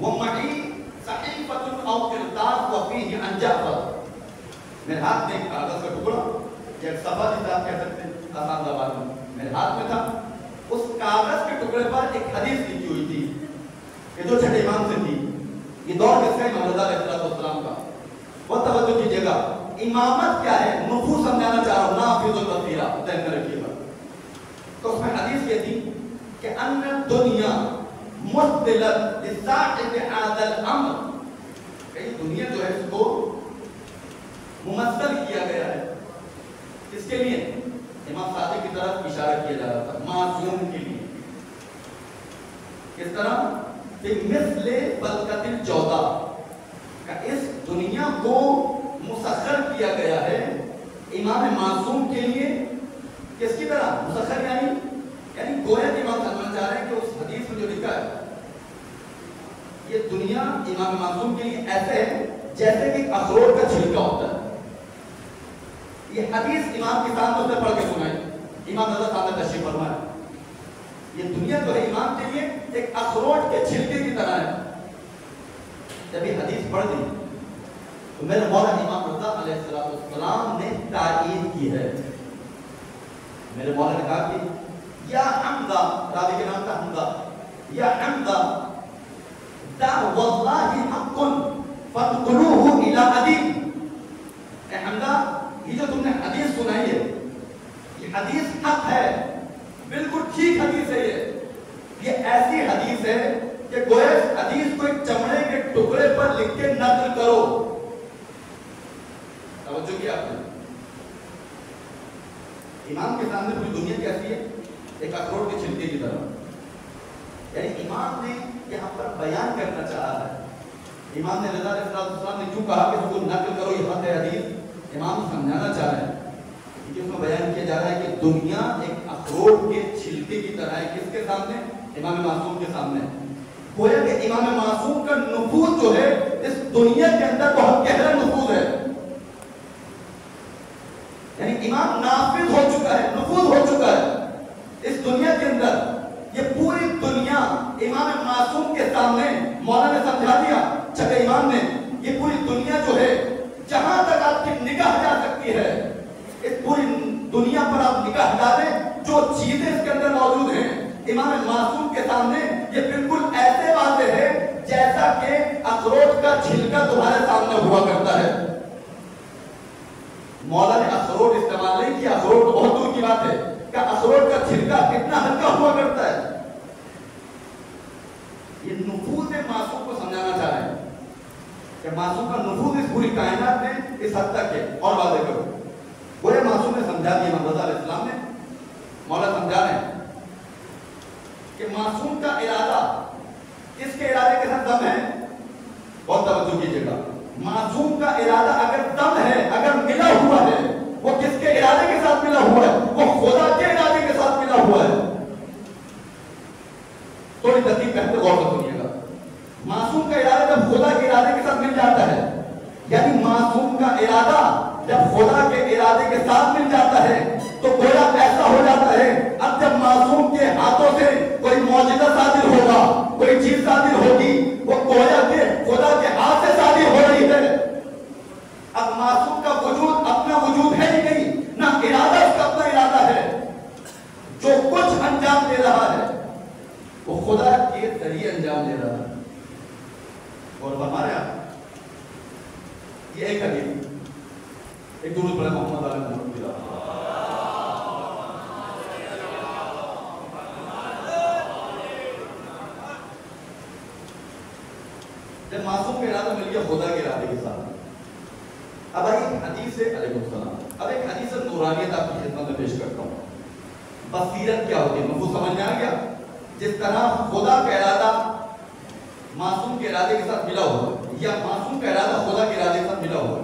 ومعی صحیفۃ او قرطاس وفیہ عن جعفر، میرے ہاتھ میں ایک کاغذ کا ٹکڑا یہ ایک صفحہ جسے آپ کہہ سکتے ہیں آسان زبان میں میرے ہاتھ میں تھا، اس کاغذ کے ٹکڑے پر ایک حدیث لکھی ہوئی تھی کہ جو چھٹے امام سے تھی، یہ دور کس کا؟ امام رضا علیہ السلام کا۔ وہ توجہ کیجیے گا، امامت کیا ہے نفوذ سمجھانا چاہ رہا ہوں، نافذ البصیرہ ذہن میں رکھیے گا۔ تو اس میں حدیث یہ تھی کہ ان الدنیا مستلت لصاحب هذا الامر، کہ دنیا جو ہے اس کو ممثل کیا گیا ہے اس کے لیے امام صادق کی طرف اشارہ کیا جا رہا تھا، معصوم کے لیے۔ کس طرح؟ کہ مثل بلقۃ الجودہ، کہ اس دنیا کو مسخر کیا گیا ہے امام معصوم کے لیے۔ کس کی طرح مسخر؟ یعنی گویا کہ امام سمجھنا چاہ رہے ہیں کہ اس حدیث میں جو لکھا ہے یہ دنیا امام معصوم کے لیے ایسے ہے جیسے کہ اخروٹ کا چھلکا ہوتا ہے۔ یہ حدیث امام کی سامنے سے پڑھ کے سنائی، امام رضا صاحب نے تشریف فرمایا، یہ دنیا جو ہے امام کے لیے ایک اخروٹ کے چھلکے کی طرح ہے۔ جب یہ حدیث پڑھ دی تو میرے مولا امام رضا علیہ السلام نے تائید کی ہے۔ میرے مولا نے کہا کہ یا حمزہ، راوی کے نام تھا حمزہ، یا حمزہ دا واللہ حق فادخلوہ الی ادیب، اے حمزہ یہ جو تم نے حدیث سنائی ہے یہ حدیث حق ہے، بالکل ٹھیک حدیث ہے، یہ ایسی حدیث ہے کہ گویا اس حدیث کو ایک چمڑے کے ٹکڑے پر لکھ کے نقل کرو۔ توجہ کیا آپ نے؟ امام کے سامنے پوری دنیا کیسی ہے؟ ایک اخروٹ کے چھلکے کی طرح۔ یعنی امام نے یہاں پر بیان کرنا چاہا ہے، امام نے رضا علیہ السلام نے کیوں کہا کہ اس کو نقل کرو، یہ حق ہے حدیث، امام سمجھانا چاہ رہے ہیں کہ اس میں بیان کیا جا رہا ہے کہ دنیا ایک اخروٹ کے چھلکے کی طرح ہے۔ کس کے سامنے؟ امام معصوم کے سامنے۔ گویا کہ امام معصوم کا نفوذ جو ہے اس دنیا کے اندر بہت گہرا نفوذ ہے، یعنی امام نافذ ہو چکا ہے، نفوذ ہو چکا ہے اس دنیا کے اندر۔ یہ پوری دنیا امام معصوم کے سامنے مولا نے سمجھا دیا، چھٹے امام نے، یہ پوری دنیا جو ہے جہاں تک آپ کی نگاہ جا سکتی ہے اس پوری دنیا پر آپ نگاہ ڈالیں، جو چیزیں اس کے اندر موجود ہیں امام معصوم کے سامنے یہ بالکل ایسے واضح ہے جیسا کہ اخروٹ کا چھلکا تمہارے سامنے ہوا کرتا ہے۔ مولا نے اخروٹ استعمال نہیں کیا، اخروٹ تو بہت دور کی بات ہے کہ اخروٹ کا چھلکا کتنا ہلکا ہوا کرتا ہے۔ یہ نفوذ معصوم کو سمجھانا چاہ رہے ہیں کہ معصوم کا نفوذ اس پوری کائنات میں اس حد تک ہے۔ اور واضح کرو، وہ معصوم نے سمجھا دیا، امام رضا علیہ السلام نے، مولا سمجھا رہے ہیں کہ معصوم کا ارادہ اس کے ارادے کے ساتھ دم ہے۔ بہت توجہ کیجیے گا، معصوم کا ارادہ اگر دم ہے، اگر ملا ہوا ہے، وہ کس کے ارادے کے ساتھ ملا ہوا ہے؟ وہ خدا کے ارادے کے ساتھ ملا ہوا ہے۔ تھوڑی ترتیب پہلے غور سے سنیے گا، معصوم کا ارادہ جب خدا کے ارادے کے ساتھ مل جاتا ہے، یعنی معصوم کا ارادہ جب خدا کے ارادے کے ساتھ مل جاتا ہے تو گویا ایسا ہو جاتا ہے اب جب معصوم کے ہاتھوں سے کوئی معجزہ صادر ہوگا، کوئی چیز صادر ہوگی، وہ گویا کہ خدا کے ہاتھ سے صادر ہو رہی ہے۔ اب معصوم کا وجود اپنا وجود ہے ہی نہیں، نہ ارادہ اس کا اپنا ارادہ ہے، جو کچھ انجام دے رہا ہے وہ خدا کے ذریعے انجام دے رہا ہے۔ اور فرما رہے آپ یہ ایک حدیث، ایک درود پڑھیں محمد علیہ محمد کی رات۔ جب معصوم کا ارادہ مل گیا خدا کے ارادے کے ساتھ، اب ایک حدیث ہے علیہ السلام، اب ایک حدیث نورانیت آپ کی خدمت میں پیش کرتا ہوں۔ بصیرت کیا ہوتی ہے؟ نفوذ سمجھ میں آ گیا؟ جس طرح خدا کا ارادہ معصوم کے ارادے کے ساتھ ملا ہوا ہے یا معصوم کا ارادہ خدا کے ارادے کے ساتھ ملا ہوا ہے۔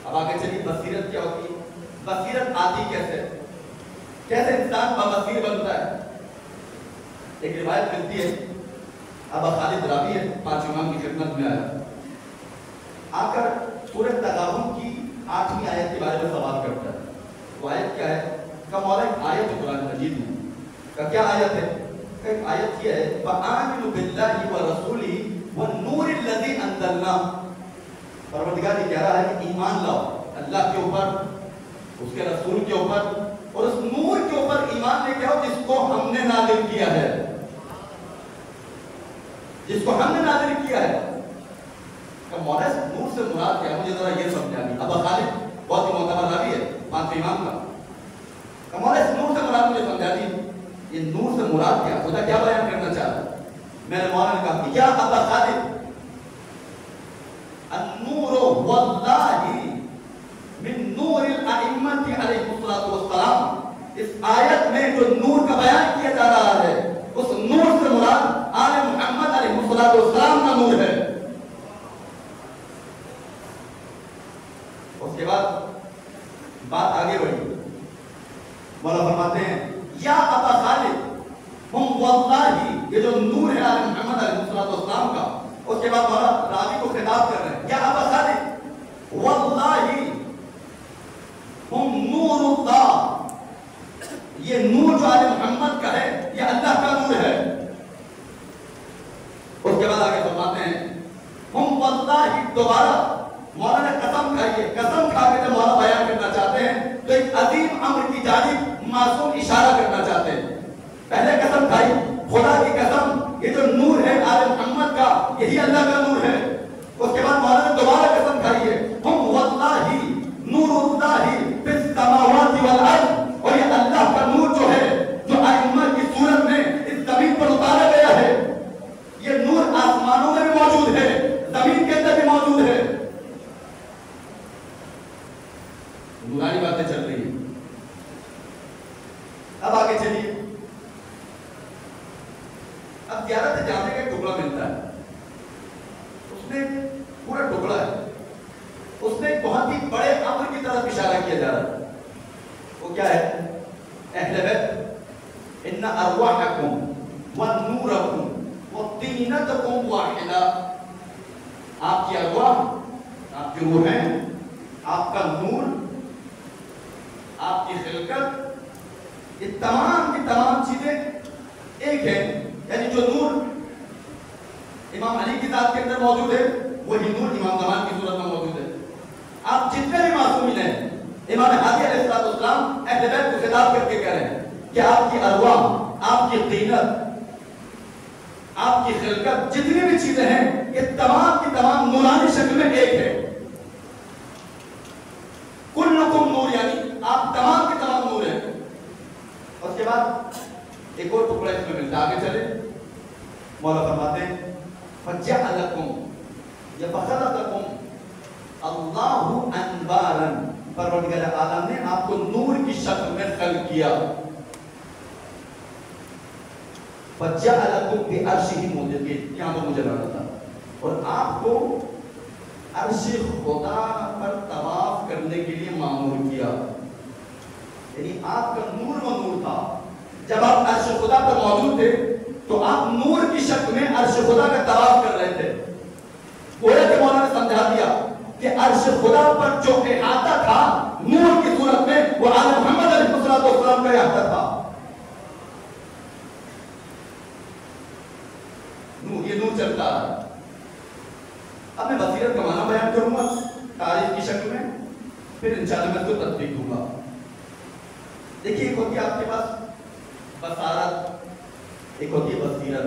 اب آگے چلیے، بصیرت کیا ہوتی ہے؟ بصیرت آتی کیسے؟ کیسے انسان بصیر بنتا ہے؟ ایک روایت ملتی ہے، ابا خالد راوی ہے، 5 امام کی خدمت میں آیا، آ کر سورہ تغابن کی 8ویں آیت کے بارے میں سوال کرتا ہے۔ وہ آیت کیا ہے؟ کہ مولا ایک آیت ہے قرآن مجید میں، کہ کیا آیت ہے؟ کہ ایک آیت یہ ہے فَآمِنُوا بِاللَّهِ وَرَسُولِهِ وَالنُّورِ الَّذِي أَنزَلْنَا، پروردگار یہ کہہ رہا ہے کہ ایمان لاؤ اللہ کے اوپر اس کے رسول کے اوپر اور اس نور کے اوپر ایمان لے کے آؤ جس کو ہم نے نازل کیا ہے، جس کو ہم نے نازل کیا ہے۔ کہ مولا نور سے مراد کیا ہے؟ مجھے ذرا یہ سمجھانی۔ ابا خالد بہت ہی معتبر راوی ہے پانچ امام کا، کہ مولا اس نور سے مراد مجھے سمجھانی، یہ نور سے مراد کیا؟ خدا کیا بیان کرنا چاہتا ہے؟ میرے مولا نے کہا کہ یا ابا خالد النور واللہ من نور الائمۃ علیہ الصلوۃ والسلام۔ اس آیت میں جو نور کا بیان کیا جا رہا ہے اس نور سے مراد آل محمد علیہ الصلوۃ والسلام کا نور ہے۔ اس کے بعد بات آگے بڑھی، مولا فرماتے ہیں یا ابا خالد ہم واللہ، یہ جو نور ہے آل محمد علیہ الصلوۃ والسلام کا۔ اس کے بعد مولا راوی کو خطاب کر رہے ہیں یا ابا خالد واللہ ہم نور اللہ، یہ نور جو آل محمد کا ہے یہ اللہ کا نور ہے۔ اس کے بعد آگے فرماتے ہیں ہم واللہ، دوبارہ مولا نے قسم کھائی ہے، قسم کھا کے جب مولا بیان کرنا چاہتے ہیں تو ایک عظیم امر کی جانب معصوم اشارہ کرنا چاہتے ہیں۔ پہلے قسم کھائی خدا کی قسم، یہ جو نور ہے آل محمد کا یہی اللہ کا نور ہے۔ اس کے بعد مولا نے دوبارہ قسم کھائی ہے ہم واللہ نور اللہ فی السماوات والارض، اور یہ اللہ کا نور جو ہے جو ائمہ کی صورت میں اس زمین پر اتارا گیا ہے، یہ نور آسمانوں میں بھی موجود ہے، زمین کے اندر بھی موجود ہے۔ نورانی باتیں چل رہی ہیں۔ اب آگے چلیے، اب زیارت جانے کا ایک ٹکڑا ملتا ہے، اس میں پورا ٹکڑا ہے، اس میں بہت ہی بڑے امر کی طرف اشارہ کیا جا رہا ہے۔ وہ کیا ہے؟ اہل بیت ان ارواحکم ونورکم وطینتکم واحدہ، آپ کی ارواح، آپ کی روحیں، آپ کا نور، آپ کی خلقت، یہ تمام کی تمام چیزیں ایک ہیں۔ یعنی جو نور امام علی کی ذات کے اندر موجود ہے وہی نور امام زمان کی صورت میں موجود ہے۔ آپ جتنے بھی معصومین ہیں، امام ہادی علیہ السلام اہل بیت کو خطاب کر کے کہہ رہے ہیں کہ آپ کی ارواح، آپ کی قینت، آپ کی خلقت، جتنی بھی چیزیں ہیں یہ تمام کی تمام نورانی شکل میں ایک ہے۔ کلکم نور، یعنی آپ تمام کے تمام نور ہیں۔ اس کے بعد ایک اور ٹکڑا اس میں ملتا ہے، آگے چلے، مولا فرماتے ہیں فَجَعَلَكُمْ يَفَخَلَقَكُمْ اللَّهُ أَنْبَارًا، پروردگار عالم نے آپ کو نور کی شکل میں خلق کیا۔ فَجَعَلَكُمْ بِعَرْشِهِ مُوجِقِينَ، یہاں پر مجھے لگا تھا، اور آپ کو عرش خدا پر طواف کرنے کے لیے معمور کیا۔ یعنی آپ کا نور و نور تھا، جب آپ عرش خدا پر موجود تھے تو آپ نور کی شکل میں عرش خدا کا طواف کر رہے تھے۔ گویا کہ مولانا نے سمجھا دیا کہ عرش خدا پر جو احاطہ تھا نور کی صورت میں وہ آل محمد علیہ السلام کا احاطہ تھا۔ نور، یہ نور چلتا ہے۔ اب میں بصیرت کا معنی بیان کروں گا تعریف کی شکل میں، پھر انشاءاللہ میں اس کو تطبیق دوں گا۔ دیکھیے، ایک ہوتی ہے آپ کے پاس بصارت، ایک ہوتی ہے بصیرت۔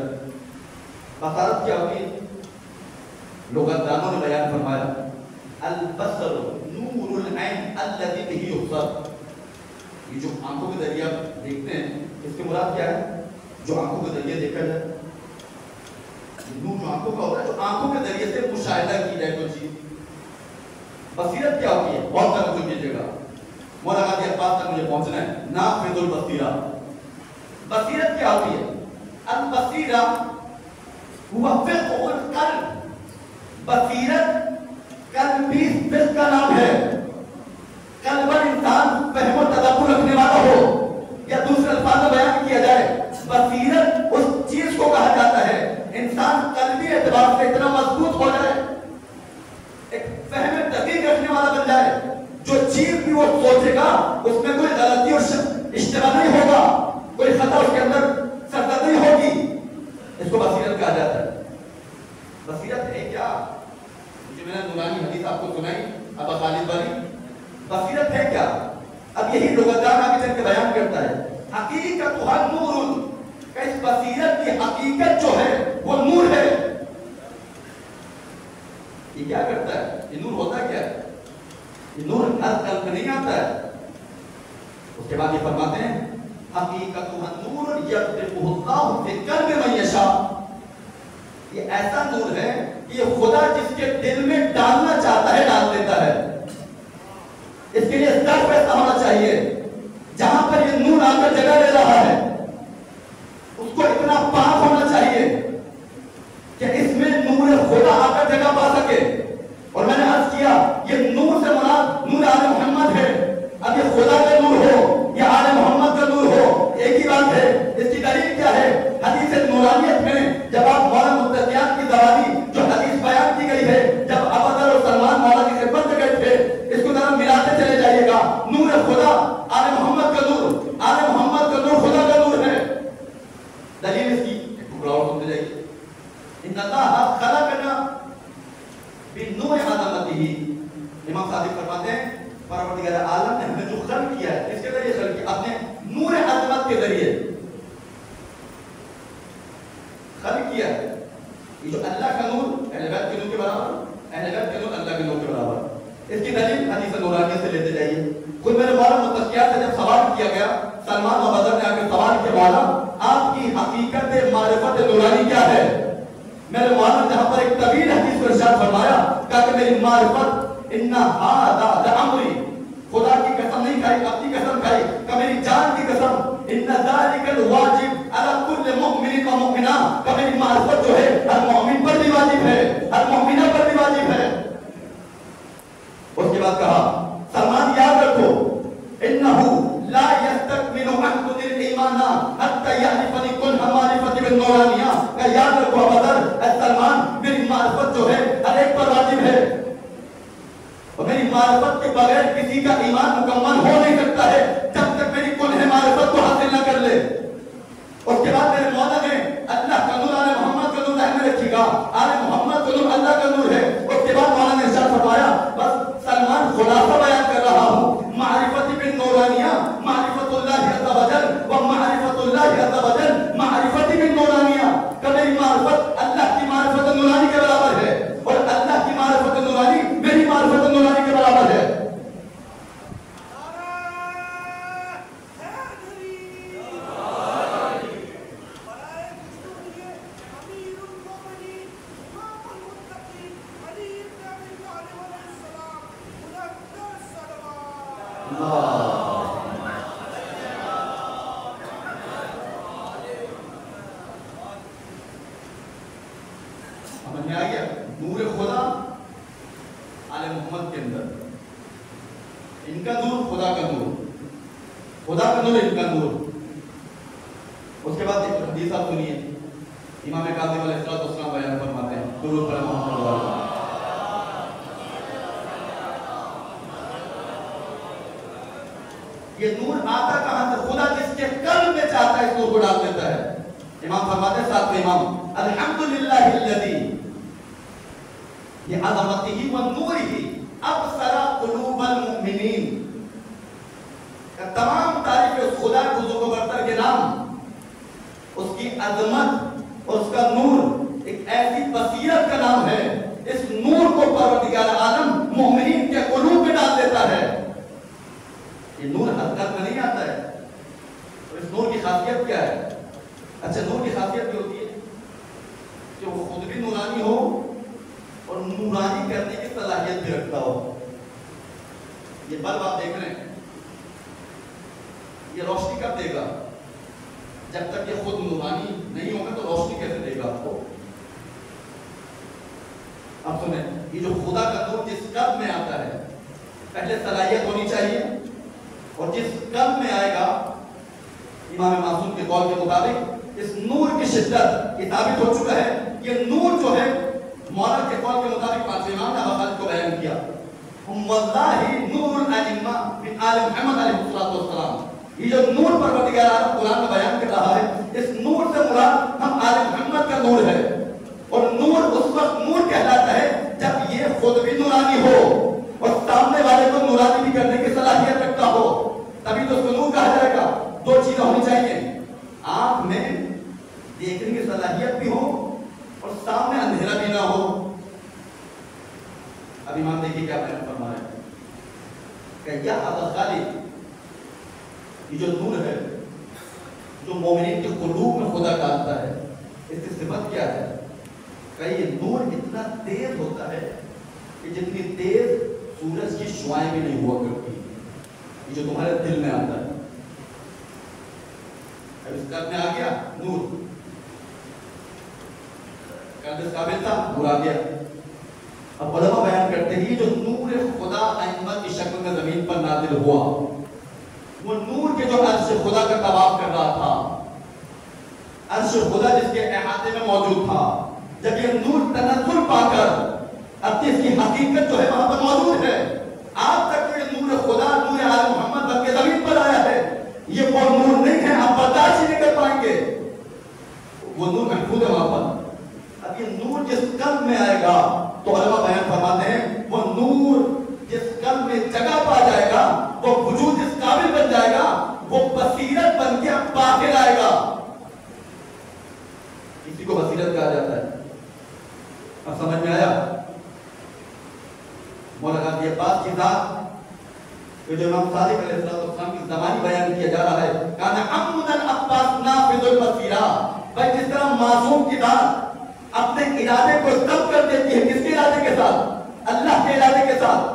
بصارت کیا ہوتی ہے؟ لغت دانوں نے بیان فرمایا البصر نور العین الذی بہ یبصر، یہ جو آنکھوں کے ذریعے آپ دیکھتے ہیں اس کے مراد کیا ہے؟ جو آنکھوں کے ذریعے دیکھا جائے، نور جو آنکھوں کا ہوتا ہے، جو آنکھوں کے ذریعے سے مشاہدہ کی جائے کوئی چیز۔ بصیرت کیا ہوتی ہے؟ بہت توجہ کیجیے گا، مولانا کے الفاظ تک مجھے پہنچنا ہے۔ نافذ البصیرہ، بصیرت کیا ہوتی ہے؟ البصیرہ ہوا فقہ القلب، بصیرت قلبی فقہ کا نام ہے۔ قلب انسان فہم و تدبر رکھنے والا ہو، یا دوسرے الفاظ میں بیان کیا جائے بصیرت اس چیز کو کہا جاتا ہے انسان قلبی اعتبار سے اتنا مضبوط ہو جائے، ایک فہم دقیق رکھنے والا بن جائے، جو چیز بھی وہ سوچے گا اس میں کوئی غلطی اور اشتباہ نہیں ہوگا، کوئی خطا اس کے اندر سرزد نہیں ہوگی، اس کو بصیرت کہا جاتا ہے۔ بصیرت ہے کیا؟ جو میں نے نورانی حدیث آپ کو سنائی ابا خالد والی، بصیرت ہے کیا؟ اب یہی لغتدان آگے چل کے بیان کرتا ہے حقیقتھا نور، کہ اس بصیرت کی حقیقت جو ہے وہ نور ہے۔ یہ کیا کرتا ہے؟ یہ نور ہوتا کیا ہے؟ یہ نور ہر قلب نہیں آتا ہے۔ اس کے بعد یہ فرماتے ہیں حقیقتھا نور یقذفہ اللہ فی قلب من یشاء، یہ ایسا نور ہے کہ یہ خدا جس کے دل میں ڈالنا چاہتا ہے ڈال دیتا ہے۔ اس کے لیے ظرف ایسا ہونا چاہیے جہاں پر یہ نور آ کر جگہ لے رہا ہے، اس کو اتنا پاک ہونا چاہیے کہ اس میں نور خدا آ کر جگہ پا سکے۔ اور میں نے عرض کیا یہ نور سے مراد نور آل محمد ہے۔ اب یہ خدا کا نور ہو یا آل محمد کا نور ہو ایک ہی بات ہے۔ اس کی دلیل کیا ہے؟ حدیث نورانیت میں جب آپ مولانا متقیان کی زواری جو حدیث بیان کی گئی ہے، جب ابوذر اور سلمان مولا کی خدمت میں گئے تھے، اس کو ذرا ملاتے چلے جائیے گا۔ نور خدا آل محمد کا نور، آل محمد کا نور خدا کا نور ہے۔ دلیل اس کی ٹکڑا اور سنتے جائیے، ان اللہ خلقنا بنور عظمتہ، امام صادق فرماتے ہیں پروردگار عالم نے ہمیں جو خلق کیا ہے، اس کے ذریعے خلق کیا، اپنے نور عظمت کے ذریعے خلق کیا ہے۔ یہ جو اللہ کا نور اہل بیت کے نور کے برابر، اہل بیت کے نور اللہ کے نور کے برابر۔ اس کی دلیل حدیث نورانیہ سے لیتے جائیے۔ خود میرے مولانا متقیات سے جب سوال کیا گیا، سلمان و بدر نے آ کے سوال کیا مولا آپ کی حقیقت معرفت نورانی کیا ہے؟ میرے مولانا جہاں پر ایک طویل حدیث کو ارشاد فرمایا، کہا کہ میری معرفت ان ھذا لامری، خدا کی قسم نہیں کھائی، اپنی قسم کھائی، کہ میری جان کی قسم، ان ذالک الواجب علی کل مؤمن و مؤمنہ، کہ میری معرفت جو ہے ہر مومن پر بھی واجب ہے، ہر مومنہ پر بھی واجب ہے۔ اس کے بعد کہا سلمان یاد رکھو انہو لا یستکمل عقد الایمان حتی یعرفنی کل معرفت بالنورانیہ، کہ یاد رکھو ابوذر اے سلمان میری معرفت جو ہے ہر ایک پر واجب ہے، اور میری معرفت کے بغیر کسی کا ایمان مکمل ہو نہیں سکتا ہے جب تک میری کنہ معرفت کو حاصل نہ کر لے۔ اس کے بعد میرے مولا نے اللہ کا نور آل محمد کا نور ذہن میں رکھیے گا، آل محمد کا نور اللہ کا نور ہے۔ اس کے بعد مولا نے ارشاد فرمایا بس سلمان خلاصہ بیان کر رہا ہوں، معرفت بالنورانیہ معرفت اللہ عز وجل و معرفت اللہ عز وجل معرفت بالنورانیہ، کہ میری معرفت اللہ کی معرفت نورانی کے برابر ہے، اور اللہ کی معرفت نورانی میری معرفت نورانی کے برابر ہے۔ نور خدا آل محمد کے اندر، ان کا نور خدا کا نور، خدا کا نور ان کا نور۔ اس کے بعد ایک حدیث آپ سنیے، امام کاظم علیہ السلام بیان فرماتے ہیں، درود پر محمد صلی اللہ علیہ وسلم، یہ نور آتا کہاں سے؟ خدا جس کے قلب میں چاہتا ہے اس نور کو ڈال دیتا ہے۔ امام فرماتے ہیں ساتھ میں امام الحمدللہ الذی بعظمتہ و نورہ ابصر قلوب المؤمنین، تمام تعریف اس خدا بزرگ و برتر کے نام، اس کی عظمت اور اس کا نور ایک ایسی بصیرت کا نام ہے، اس نور کو پروردگار عالم مومنین کے قلوب میں ڈال دیتا ہے۔ یہ نور حقیقت میں نہیں آتا ہے، اور اس نور کی خاصیت کیا ہے؟ اچھا نور کی خاصیت یہ ہوتی ہے کہ وہ خود بھی نورانی ہو اور نورانی کرنے کی صلاحیت بھی رکھتا ہو۔ یہ بلب آپ دیکھ رہے ہیں، یہ روشنی کب دے گا؟ جب تک یہ خود نورانی نہیں ہوگا تو روشنی کیسے دے گا آپ کو؟ اب سنیں، یہ جو خدا کا نور جس قلب میں آتا ہے، پہلے صلاحیت ہونی چاہیے، اور جس قلب میں آئے گا امام معصوم کے قول کے مطابق اس نور کی شدت یہ ثابت ہو چکا ہے۔ یہ نور جو ہے مولا کے قول کے مطابق پانچ امام نے حضرت کو بیان کیا، واللہ نور الائمہ من آل محمد علیہ السلام، یہ جو نور پروردگار عالم قرآن میں بیان کر رہا ہے، اس نور سے مراد ہم آل محمد کا نور ہے، اور نور اس وقت نور کہلاتا ہے جب یہ خود بھی نورانی ہو اور سامنے والے کو نورانی بھی کرنے کی صلاحیت رکھتا ہو۔ ہونی چاہیے، آنکھ میں دیکھنے کی صلاحیت بھی ہو اور سامنے اندھیرا بھی نہ ہو۔ اب امام دیکھیے کیا بیان فرما رہے ہیں کہ یا خالق، یہ جو نور ہے جو مومنین کے قلوب میں خدا ڈالتا ہے، اس کی صفت کیا ہے کہ یہ نور اتنا تیز ہوتا ہے کہ جتنی تیز سورج کی شعاعیں بھی نہیں ہوا کرتی، یہ جو تمہارے دل میں آتا ہے۔ اب اس قلب میں آ گیا نور، قلب اس قابل تھا، نور آ گیا۔ اب علماء بیان کرتے ہیں جو نور خدا ائمہ کی شکل میں زمین پر نازل ہوا، وہ نور کے جو عرش خدا کا طواف کر رہا تھا، عرش خدا جس کے احاطے میں موجود تھا، جب یہ نور تنزل پا کر اب اس کی حقیقت جو ہے وہاں پر موجود ہے، آج تک یہ نور خدا نور آل محمد بن کے زمین پر آیا ہے، یہ وہ نور نہیں ہے، آپ برداشت ہی نہیں کر پائیں گے، وہ نور محفوظ ہے وہاں پر۔ اب یہ نور جس قلب میں آئے گا تو علماء بیان فرماتے ہیں وہ نور جس قلب میں جگہ پا جائے گا، وہ وجود اس قابل بن جائے گا، وہ بصیرت بن کے باہر آئے گا۔ اسی کو بصیرت کہا جاتا ہے۔ اب سمجھ میں آیا؟ مولانا غازی عباس کی ذات جو امام صادق علیہ السلام کی زبانی بیان کیا جا رہا ہے، کانا عمد العباس نافذ البصیرہ، بھائی جس طرح معصوم کی ذات اپنے ارادے کو ضبط کر دیتی ہے، کس کے ارادے کے ساتھ؟ اللہ کے ارادے کے ساتھ۔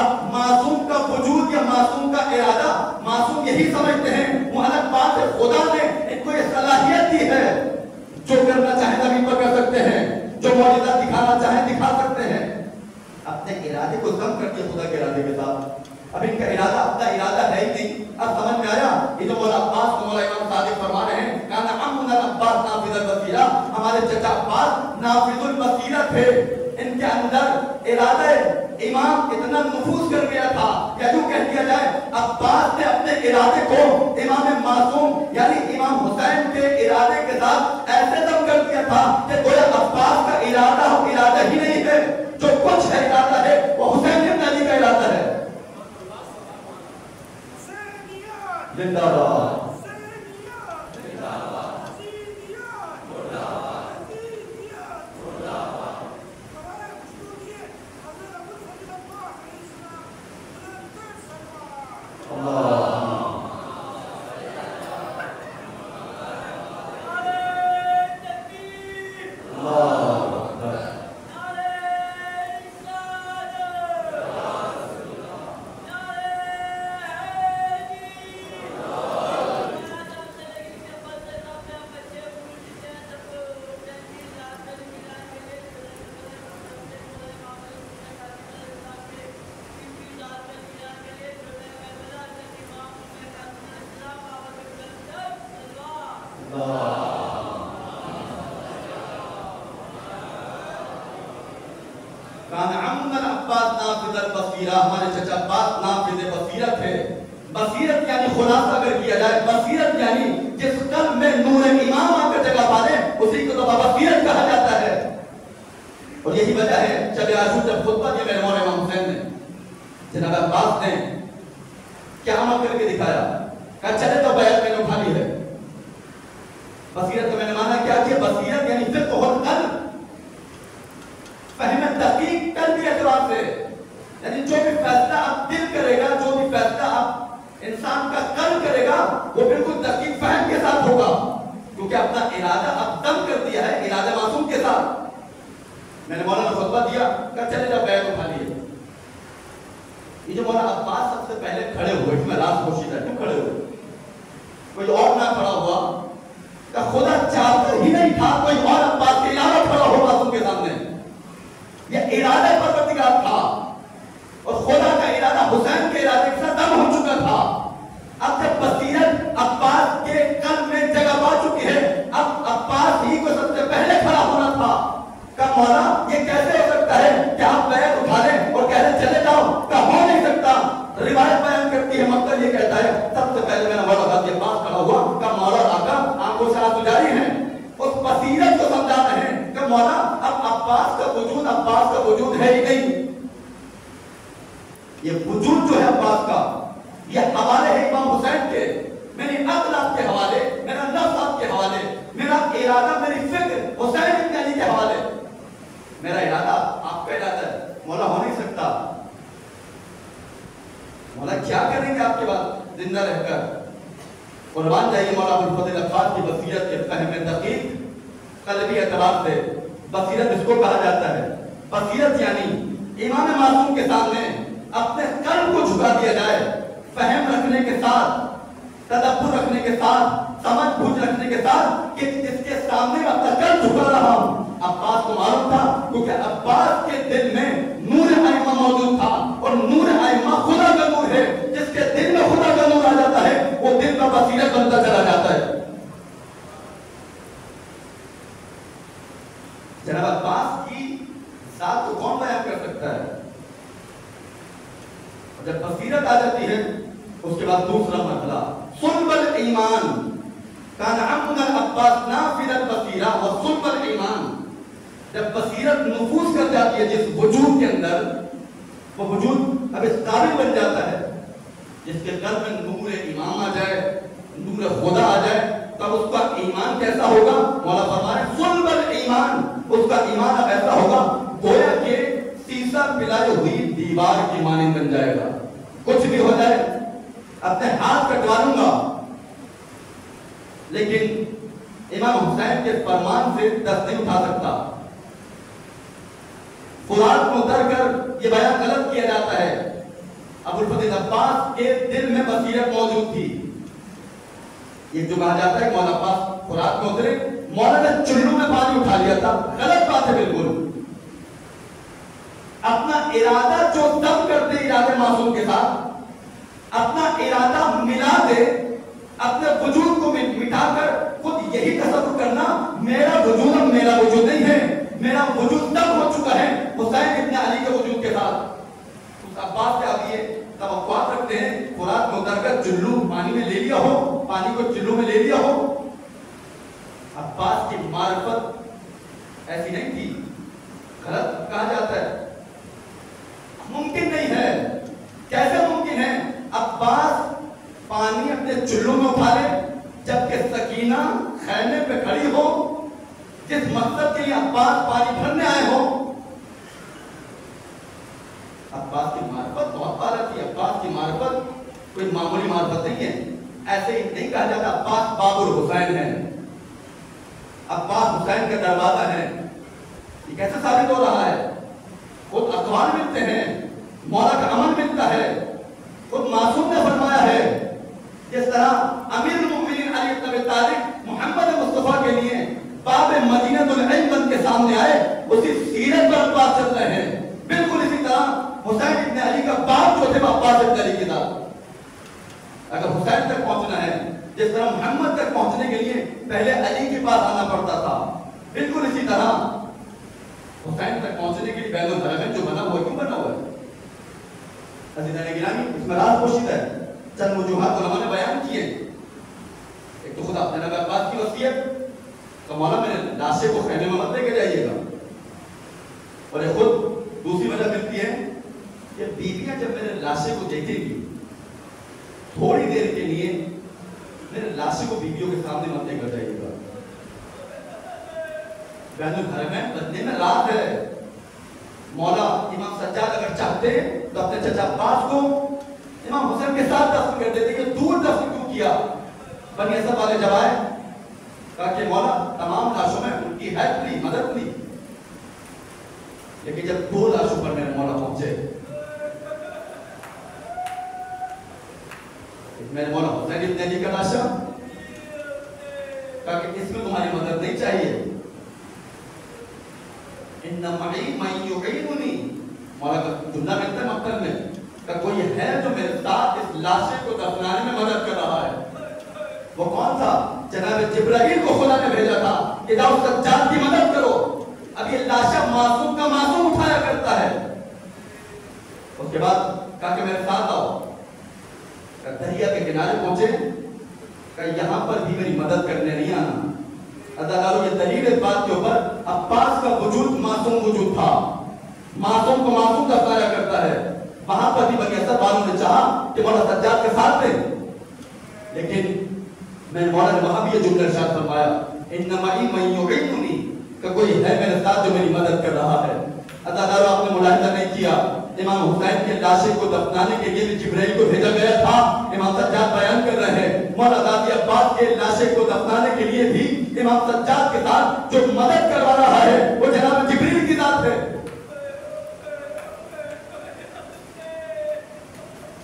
اب معصوم کا وجود یا معصوم کا ارادہ معصوم یہی سمجھتے ہیں، وہ الگ بات ہے، خدا نے ان کو یہ صلاحیت دی ہے، جو کرنا چاہیں زمین پر کر سکتے ہیں، جو معجزہ دکھانا چاہیں دکھا سکتے ہیں۔ اپنے ارادے کو ضبط کر کے خدا کے ارادے کے ساتھ، اب ان کا ارادہ اپنا ارادہ ہے ہی نہیں۔ اب سمجھ میں آیا؟ یہ جو مولا عباس کو مولا امام صادق فرما رہے ہیں، کانا عمد العباس نافذ البصیرہ، ہمارے چچا عباس نافذ البصیرہ تھے، ان کے اندر ارادہ امام اتنا نفوذ کر گیا تھا، یا یوں کہہ دیا جائے عباس نے اپنے ارادے کو امام معصوم یعنی امام حسین کے ارادے کے ساتھ ایسے دم کر دیا تھا کہ گویا عباس کا ارادہ ہی نہیں ہے، جو کچھ ہے ارادہ ہے وہ حسین ابن علی کا ارادہ ہے۔ زندہ باد، ہمارے چچا عباس نافذ بصیرت ہے۔ بصیرت یعنی خلاصہ اگر کیا جائے، بصیرت یعنی جس قلب میں نور امام آ کر جگہ پا لے اسی کو تو بصیرت کہا جاتا ہے۔ اور یہی وجہ ہے شب عاشور جب خطبہ دیا میرے مولا امام حسین نے، جناب عباس نے کیا عمل کر کے دکھایا، کہا چلے تو بیعت میں نے اٹھا لی ہے۔ بصیرت کو میں نے مانا کیا کہ بصیرت یعنی فقہ القلب، فہم تحقیق قلبی اعتبار سے، یعنی جو بھی فیصلہ آپ دل کرے گا، جو بھی فیصلہ آپ انسان کا قلب کرے گا وہ بالکل تحقیق فہم کے ساتھ ہوگا، کیونکہ اپنا ارادہ اب دم کر دیا ہے ارادہ معصوم کے ساتھ۔ میں نے مولانا خطبہ دیا، کہا چلے جا بیعت اٹھا لیے۔ یہ جو مولانا عباس سب سے پہلے کھڑے ہوئے، میں راست پوشیدہ کیوں کھڑے ہوئے، کوئی اور نہ کھڑا ہوا، کہ خدا چاہتا ہی نہیں تھا کوئی اور عباس کے علاوہ کھڑا ہو معصوم کے سامنے، یہ ارادہ پروردگار تھا، اور خدا کا ارادہ حسین کے ارادے کے ساتھ دم ہو چکا تھا۔ اب جب بصیرت عباس کے قلب میں جگہ پا چکی ہے، اب عباس ہی کو سب سے پہلے کھڑا ہونا تھا، کہ مولا یہ کیسے ہو سکتا ہے کہ آپ بیعت اٹھا لیں اور کہہ لیں چلے جاؤ، کہ ہو نہیں سکتا۔ روایت بیان کرتی ہے، مقتل یہ کہتا ہے سب سے پہلے میرا مولا غازی عباس کھڑا ہوا، کہ مولا آقا آنکھوں سے آنسو جاری ہیں، اس بصیرت کو سمجھا رہے ہیں کہ مولا اب عباس کا وجود ہے ہی نہیں، یہ وجود جو ہے عباس کا یہ حوالے ہے امام حسین کے، میری عقل آپ کے مولا کیا کریں گے آپ کے بعد زندہ رہ کر؟ قربان جائیے مولا ابوالفضل عباس کی بصیرت کے فہم دقیق قلبی اعتبار سے. بصیرت اس کو کہا جاتا ہے. بصیرت یعنی امام معصوم کے سامنے اپنے قلب کو جھکا دیا جائے، فہم رکھنے کے ساتھ، تدبر رکھنے کے ساتھ، سمجھ بوجھ رکھنے کے ساتھ کہ اس کے سامنے میں اپنا قلب جھکا رہا ہوں. عباس کو معلوم تھا کیونکہ عباس کے دل میں نور ائمہ موجود تھا، اور نور ائمہ خدا کا نور ہے. جس کے دل میں خدا کا نور آ جاتا ہے وہ دل کا بصیرت بنتا چلا جاتا ہے. جناب عباس کی ذات کو کون بیان کر سکتا ہے؟ جب بصیرت آ جاتی ہے اس کے بعد دوسرا مرحلہ صلب الایمان. کان عمنا العباس نافذ البصیرہ وصلب الایمان. جب بصیرت نفوذ کر جاتی ہے جس وجود کے اندر، وہ وجود اب اس قابل بن جاتا ہے جس کے قلب میں نور امام آ جائے، نور خدا آ جائے، تب اس کا ایمان کیسا ہوگا؟ مولا فرمائے صلب الایمان. اس کا ایمان اب ایسا ہوگا گویا کہ سیسا پلائی ہوئی دیوار کی مانند بن جائے گا. کچھ بھی ہو جائے اپنے ہاتھ کٹوا لوں گا، لیکن امام حسین کے فرمان سے دست نہیں اٹھا سکتا. فرات کو اتر کر یہ بیان غلط کیا جاتا ہے ابوالفضل عباس کے دل میں بصیرت موجود تھی. یہ جو کہا جاتا ہے کہ مولا عباس فرات میں اترے، مولا نے چلو میں پانی اٹھا لیا تھا، غلط بات ہے بالکل. اپنا ارادہ جو دم کر دے ارادے معصوم کے ساتھ، اپنا ارادہ ملا دے، اپنے وجود کو مٹا کر خود یہی تصور کرنا میرا وجود اب میرا وجود نہیں ہے، میرا وجود تب ہو چکا ہے حسین ابن علی کے وجود کے ساتھ. اس عباس کے اب یہ توقعات رکھتے ہیں فرات میں اتر کر چلو پانی میں لے لیا ہو، پانی کو چلو میں لے لیا ہو. عباس کی معرفت ایسی نہیں تھی، غلط کہا جاتا ہے. ممکن نہیں ہے. کیسے ممکن ہے؟ عباس پانی اپنے چلو میں اٹھا لے جبکہ سکینہ خیمے پہ کھڑی ہو، جس مقصد کے لیے عباس پانی بھرنے آئے ہو. عباس کی معرفت بہت بالا تھی. عباس کی معرفت کوئی معمولی معرفت نہیں ہے. ایسے ہی نہیں کہا جاتا عباس باب الحسین ہے، عباس حسین کا دروازہ ہے. یہ کیسے ثابت ہو رہا ہے؟ خود اقوال ملتے ہیں، مولا کا عمل ملتا ہے. خود معصوم نے فرمایا ہے جس طرح امیر المؤمنین علی بن ابی طالب محمد مصطفیٰ کے لیے باب مدینۃ العلم بن کے سامنے آئے، اسی سیرت پر عباس چل رہے ہیں. بالکل اسی طرح حسین ابن علی کا باپ جو تھے وہ عباس ابن علی کے ساتھ. اگر حسین تک پہنچنا ہے جس طرح محمد تک پہنچنے کے لیے پہلے علی کے پاس آنا پڑتا تھا، بالکل اسی طرح حسین تک پہنچنے کے لیے بین الحرمین جو بنا ہوا ہے، کیوں بنا ہوا ہے؟ عزیزان گرامی، اس میں راز پوشیدہ ہے. چند وجوہات علماء نے بیان کیے. ایک تو خدا جناب عباس کی وصیت کہ مولا میرے لاشے کو خیمے میں مت لے کے جائیے گا. اور ایک خود دوسری وجہ ملتی ہے کہ بیویاں جب میرے لاشے کو دیکھیں گی تھوڑی دیر کے لیے میرے لاشے کو بیویوں کے سامنے مت لے کر جائیے گا. بین الحرمین بدنے میں رات ہے. مولا امام سجاد اگر چاہتے تو اپنے چچا عباس کو امام حسین کے ساتھ دفن کر دیتے کہ دور دفن کیوں کیا؟ بنی اسد والے جب آئے کہا کہ مولا تمام لاشوں میں ان کی ہیلپ لی، مدد لی، لیکن جب دو لاشوں پر میرے مولا پہنچے، میرے مولا حسین ابن علی کا لاشا، کہا کہ اس میں تمہاری مدد نہیں چاہیے. ان معی من یعیننی، مولا کا جملہ ملتا ہے مقتل میں کہ کوئی ہے جو میرے ساتھ اس لاشے کو دفنانے میں مدد کر رہا ہے. وہ کون تھا؟ جناب جبرائیل کو خدا نے بھیجا تھا کہ جاؤ سجاد کی مدد کرو. اب یہ لاشا معصوم کا معصوم اٹھایا کرتا ہے. اس کے بعد کہا کہ میرے ساتھ آؤ. دریا کے کنارے پہنچے کہ یہاں پر بھی میری مدد کرنے نہیں آنا. اداروں یہ دلیل اس بات کے اوپر عباس کا وجود معصوم وجود تھا، معصوم کو معصوم دفنایا کرتا ہے. وہاں پر بھی بنی اسد والوں نے چاہا کہ مولا سجاد کے ساتھ دیں، لیکن میں مولا نے وہاں بھی یہ جملہ ارشاد فرمایا ان معی من یعیننی کہ کوئی ہے میرے ساتھ جو میری مدد کر رہا ہے. اداروں آپ نے ملاحظہ نہیں کیا امام حسین کے لاشے کو دفنانے کے لیے بھی جبرائیل کو بھیجا گیا تھا. امام سجاد بیان کر رہے ہیں مولا غازی عباس کے لاشے کو دفنانے کے لیے بھی امام سجاد کے ساتھ جو مدد کروا رہا ہے وہ جناب جبرائیل کی ذات ہے.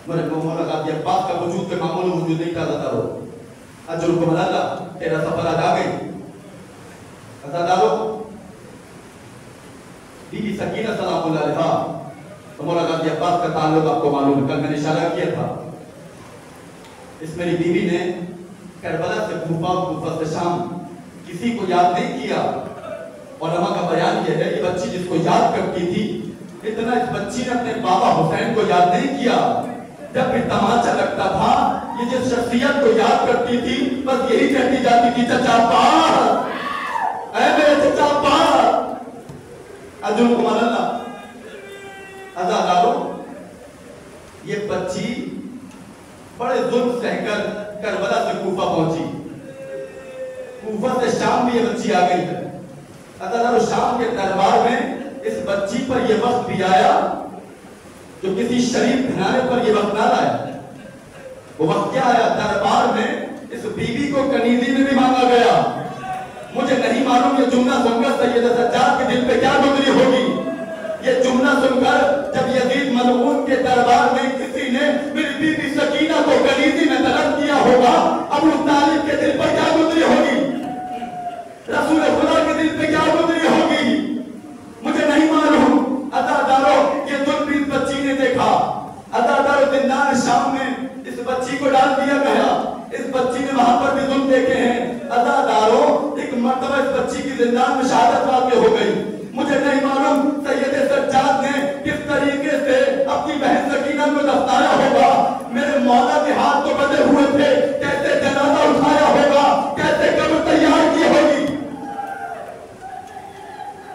مولا غازی عباس کا وجود پہ معمول وجود نہیں تھا. دارو اجر کو اللہ تیرا سفر آ گئی. دارو بی بی سکینہ سلام اللہ علیہا تو مولا غازی عباس کا تعلق آپ کو معلوم ہے. کل میں نے اشارہ کیا تھا اس میری بیوی نے کربلا سے کوفہ کوفہ سے شام کسی کو یاد نہیں کیا. علماء کا بیان یہ ہے یہ بچی جس کو یاد کرتی تھی اتنا اس بچی نے اپنے بابا حسین کو یاد نہیں کیا. جب بھی تماچا لگتا تھا یہ جس شخصیت کو یاد کرتی تھی بس یہی کہتی جاتی تھی چچا عباس اے میرے چچا عباس. اجر کو اللہ عزادارو یہ بچی بڑے ظلم سہ کر کربلا سے کوفہ پہنچی. کوفہ سے شام بھی یہ بچی آ گئی ہے. عزادارو شام کے دربار میں اس بچی پر یہ وقت بھی آیا جو کسی شریف گھرانے پر یہ وقت نہ آیا. وہ وقت کیا آیا؟ دربار میں اس بیوی کو کنیزی میں بھی مانگا گیا. مجھے نہیں معلوم یہ جملہ سن کر سید سجاد کے دل پہ کیا گزری ہوگی. یہ جملہ سن کر جب یزید ملعون کے دربار میں کسی نے میری بیوی سکینہ کو کنیزی میں طلب کیا ہوگا ابو طالب کے دل پر کیا گزری ہوگی, رسول خدا کے دل پہ کیا گزری ہوگی مجھے نہیں معلوم. عزادارو یہ ظلم بھی اس بچی نے دیکھا. عزادارو زندان شام میں اس بچی کو ڈال دیا گیا. اس بچی نے وہاں پر بھی ظلم دیکھے ہیں. عزادارو ایک مرتبہ اس بچی کی زندان میں شہادت واقع ہو گئی. مجھے نہیں معلوم سید سجاد نے کس طریقے سے اپنی بہن سکینہ کو دفنایا ہوگا. میرے مولا کے ہاتھ تو بندے ہوئے تھے, کیسے جنازہ اٹھایا ہوگا, کیسے قبر تیار کی ہوگی.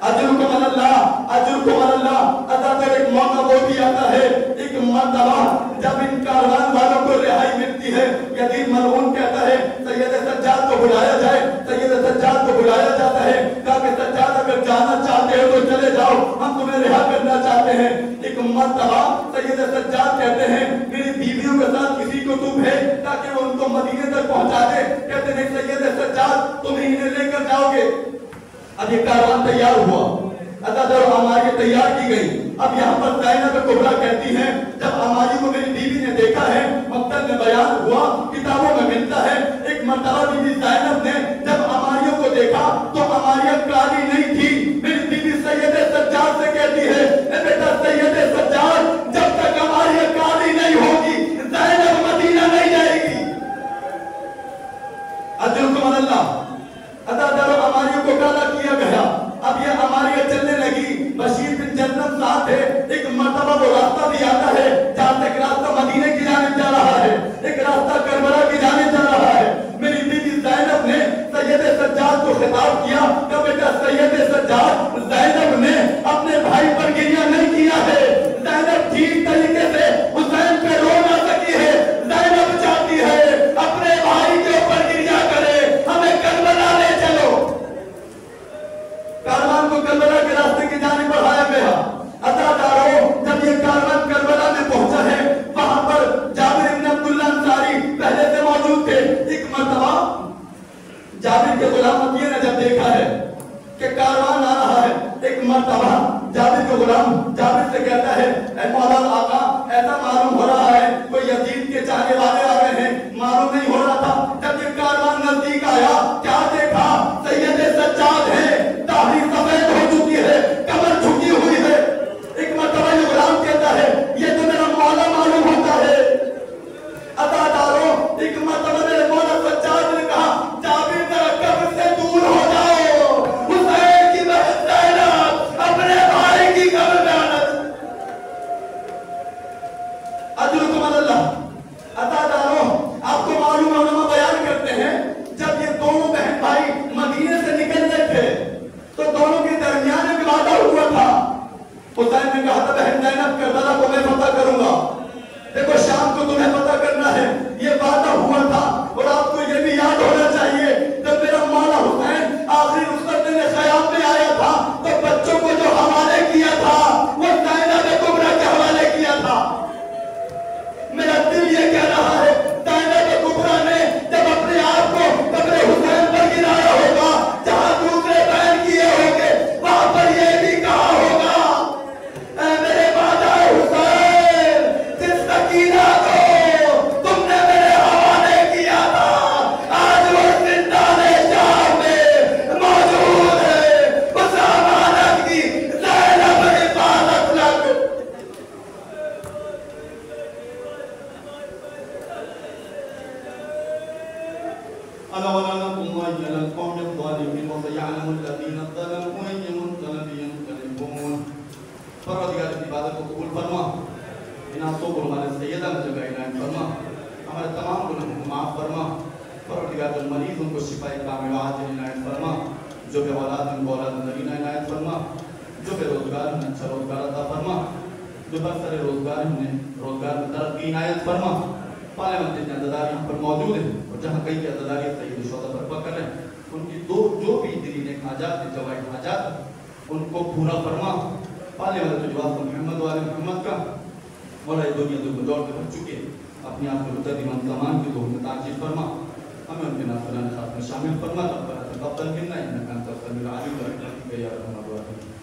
اجرکم اللہ اجرکم اللہ. عزادار ایک موقع وہ بھی آتا ہے ایک مرتبہ جب ان کاروان والوں کو رہائی ملتی ہے یزید ملعون کہتا ہے سید سجاد کو بلایا جائے. سید سجاد کو بلایا جاتا ہے کہا کہ سجاد اگر جانا چاہتے ہو تو چلے جاؤ, ہم تمہیں رہا کرنا چاہتے ہیں. ایک مرتبہ سید سجاد کہتے ہیں میری بیویوں کے ساتھ کسی کو تم بھیج تاکہ وہ ان کو مدینے تک پہنچا دے. کہتے ہیں سید سجاد تم انہیں لے کر جاؤ گے. اب یہ کاروان تیار ہوا. عزادارو آماری تیار کی گئی. اب یہاں پر زینب کبریٰ کہتی ہیں جب آماری کو میری بیوی نے دیکھا ہے مقتل میں بیان ہوا کتابوں میں ملتا ہے ایک مرتبہ بیوی زینب نے جب آماریوں کو دیکھا تو آماریاں کالی نہیں تھی. میری بیوی سید سجاد سے کہتی ہے اے بیٹا سید سجاد جب تک آماریاں کالی نہیں ہوگی زینب مدینہ نہیں جائے گی. اجرکم اللہ. عزادارو آماریوں کو کالا کیا گیا. اب یہ آماریاں چلنے لگی. بشیر بن جنم ساتھ ہے. ایک مرتبہ وہ راستہ بھی آتا ہے جہاں سے ایک راستہ مدینے کی جانب جا رہا ہے, ایک راستہ کربلا کی جانب جا رہا ہے. میری بیوی زینب نے سید سجاد کو خطاب کیا کہ بیٹا سید سجاد زینب نے اپنے بھائی پر گریہ نہیں کیا ہے. زینب ٹھیک طریقے سے حسین پہ رو نہ سکی ہے. زینب چاہتی ہے اپنے بھائی کے اوپر گریہ کرے, ہمیں کربلا لے چلو. کاروان کو کربلا کے راستے کی جانب بڑھایا گیا. عزادارو جب یہ کاروان کربلا میں پہنچا ہے وہاں پر جابر بن عبداللہ انصاری پہلے سے موجود تھے. ایک مرتبہ جابر کے غلام مطیع نے جب دیکھا ہے کہ کاروان آ رہا ہے, ایک مرتبہ جابر کے غلام جابر سے کہتا ہے اے مولا آقا ایسا معلوم ہو رہا ہے کوئی یزید کے چاہنے والے آ رہے ہیں, معلوم نہیں ہو رہا تھا. جب یہ کاروان نزدیک آیا کیا دیکھا سید سجاد ہے, داڑھی سفید ہو چکی ہے, کمر جھکی ہوئی ہے. ایک مرتبہ یہ غلام کہتا ہے یہ تو میرا مولا معلوم ہوتا ہے. عزادارو ایک مرتبہ میرے مولا سجاد نے کہا جابر ذرا قبر سے دور ہو جاؤ, حسین کی بہن زینب اپنے بھائی کی قبر میں آنا. اجرکم ألا ولا نقم إلى القوم الظالمين وسيعلم الذين ظلموا أي منقلب ينقلبون. پروردگار کی عبادت کو قبول فرما، ان آنسوں کو ہمارے سیدہ میں جگہ عنایت فرما، ہمارے تمام گناہوں کو معاف فرما. پروردگار جو مریض ان کو شفاء کاملہ عاجل عنایت فرما، جو بے اولاد ان کو اولاد نرینہ عنایت فرما، جو بے روزگار انہیں اچھا روزگار عطا فرما، جو برسر روزگار انہیں روزگار میں ترقی عنایت فرما. پارلیمنٹ جتنے عددار یہاں پر موجود ہیں اور جہاں کئی کی عدداری سید شہداء برپا کر رہے ہیں، ان کی جو بھی دلی نے حاجات ہیں، جوائد حاجات ان کو پورا فرما. پارلیمنٹ جو جواز محمد والے محمد کا مولا دنیا دل کو جوڑ کے بھر چکے، اپنے آپ کو متدیمان زمان کی دور میں تاجیل فرما. ہمیں ان کے نافران خاص میں شامل فرما. ربنا تقبل منا انک انت السمیع العلیم وتب علینا یا ارحم الراحمین.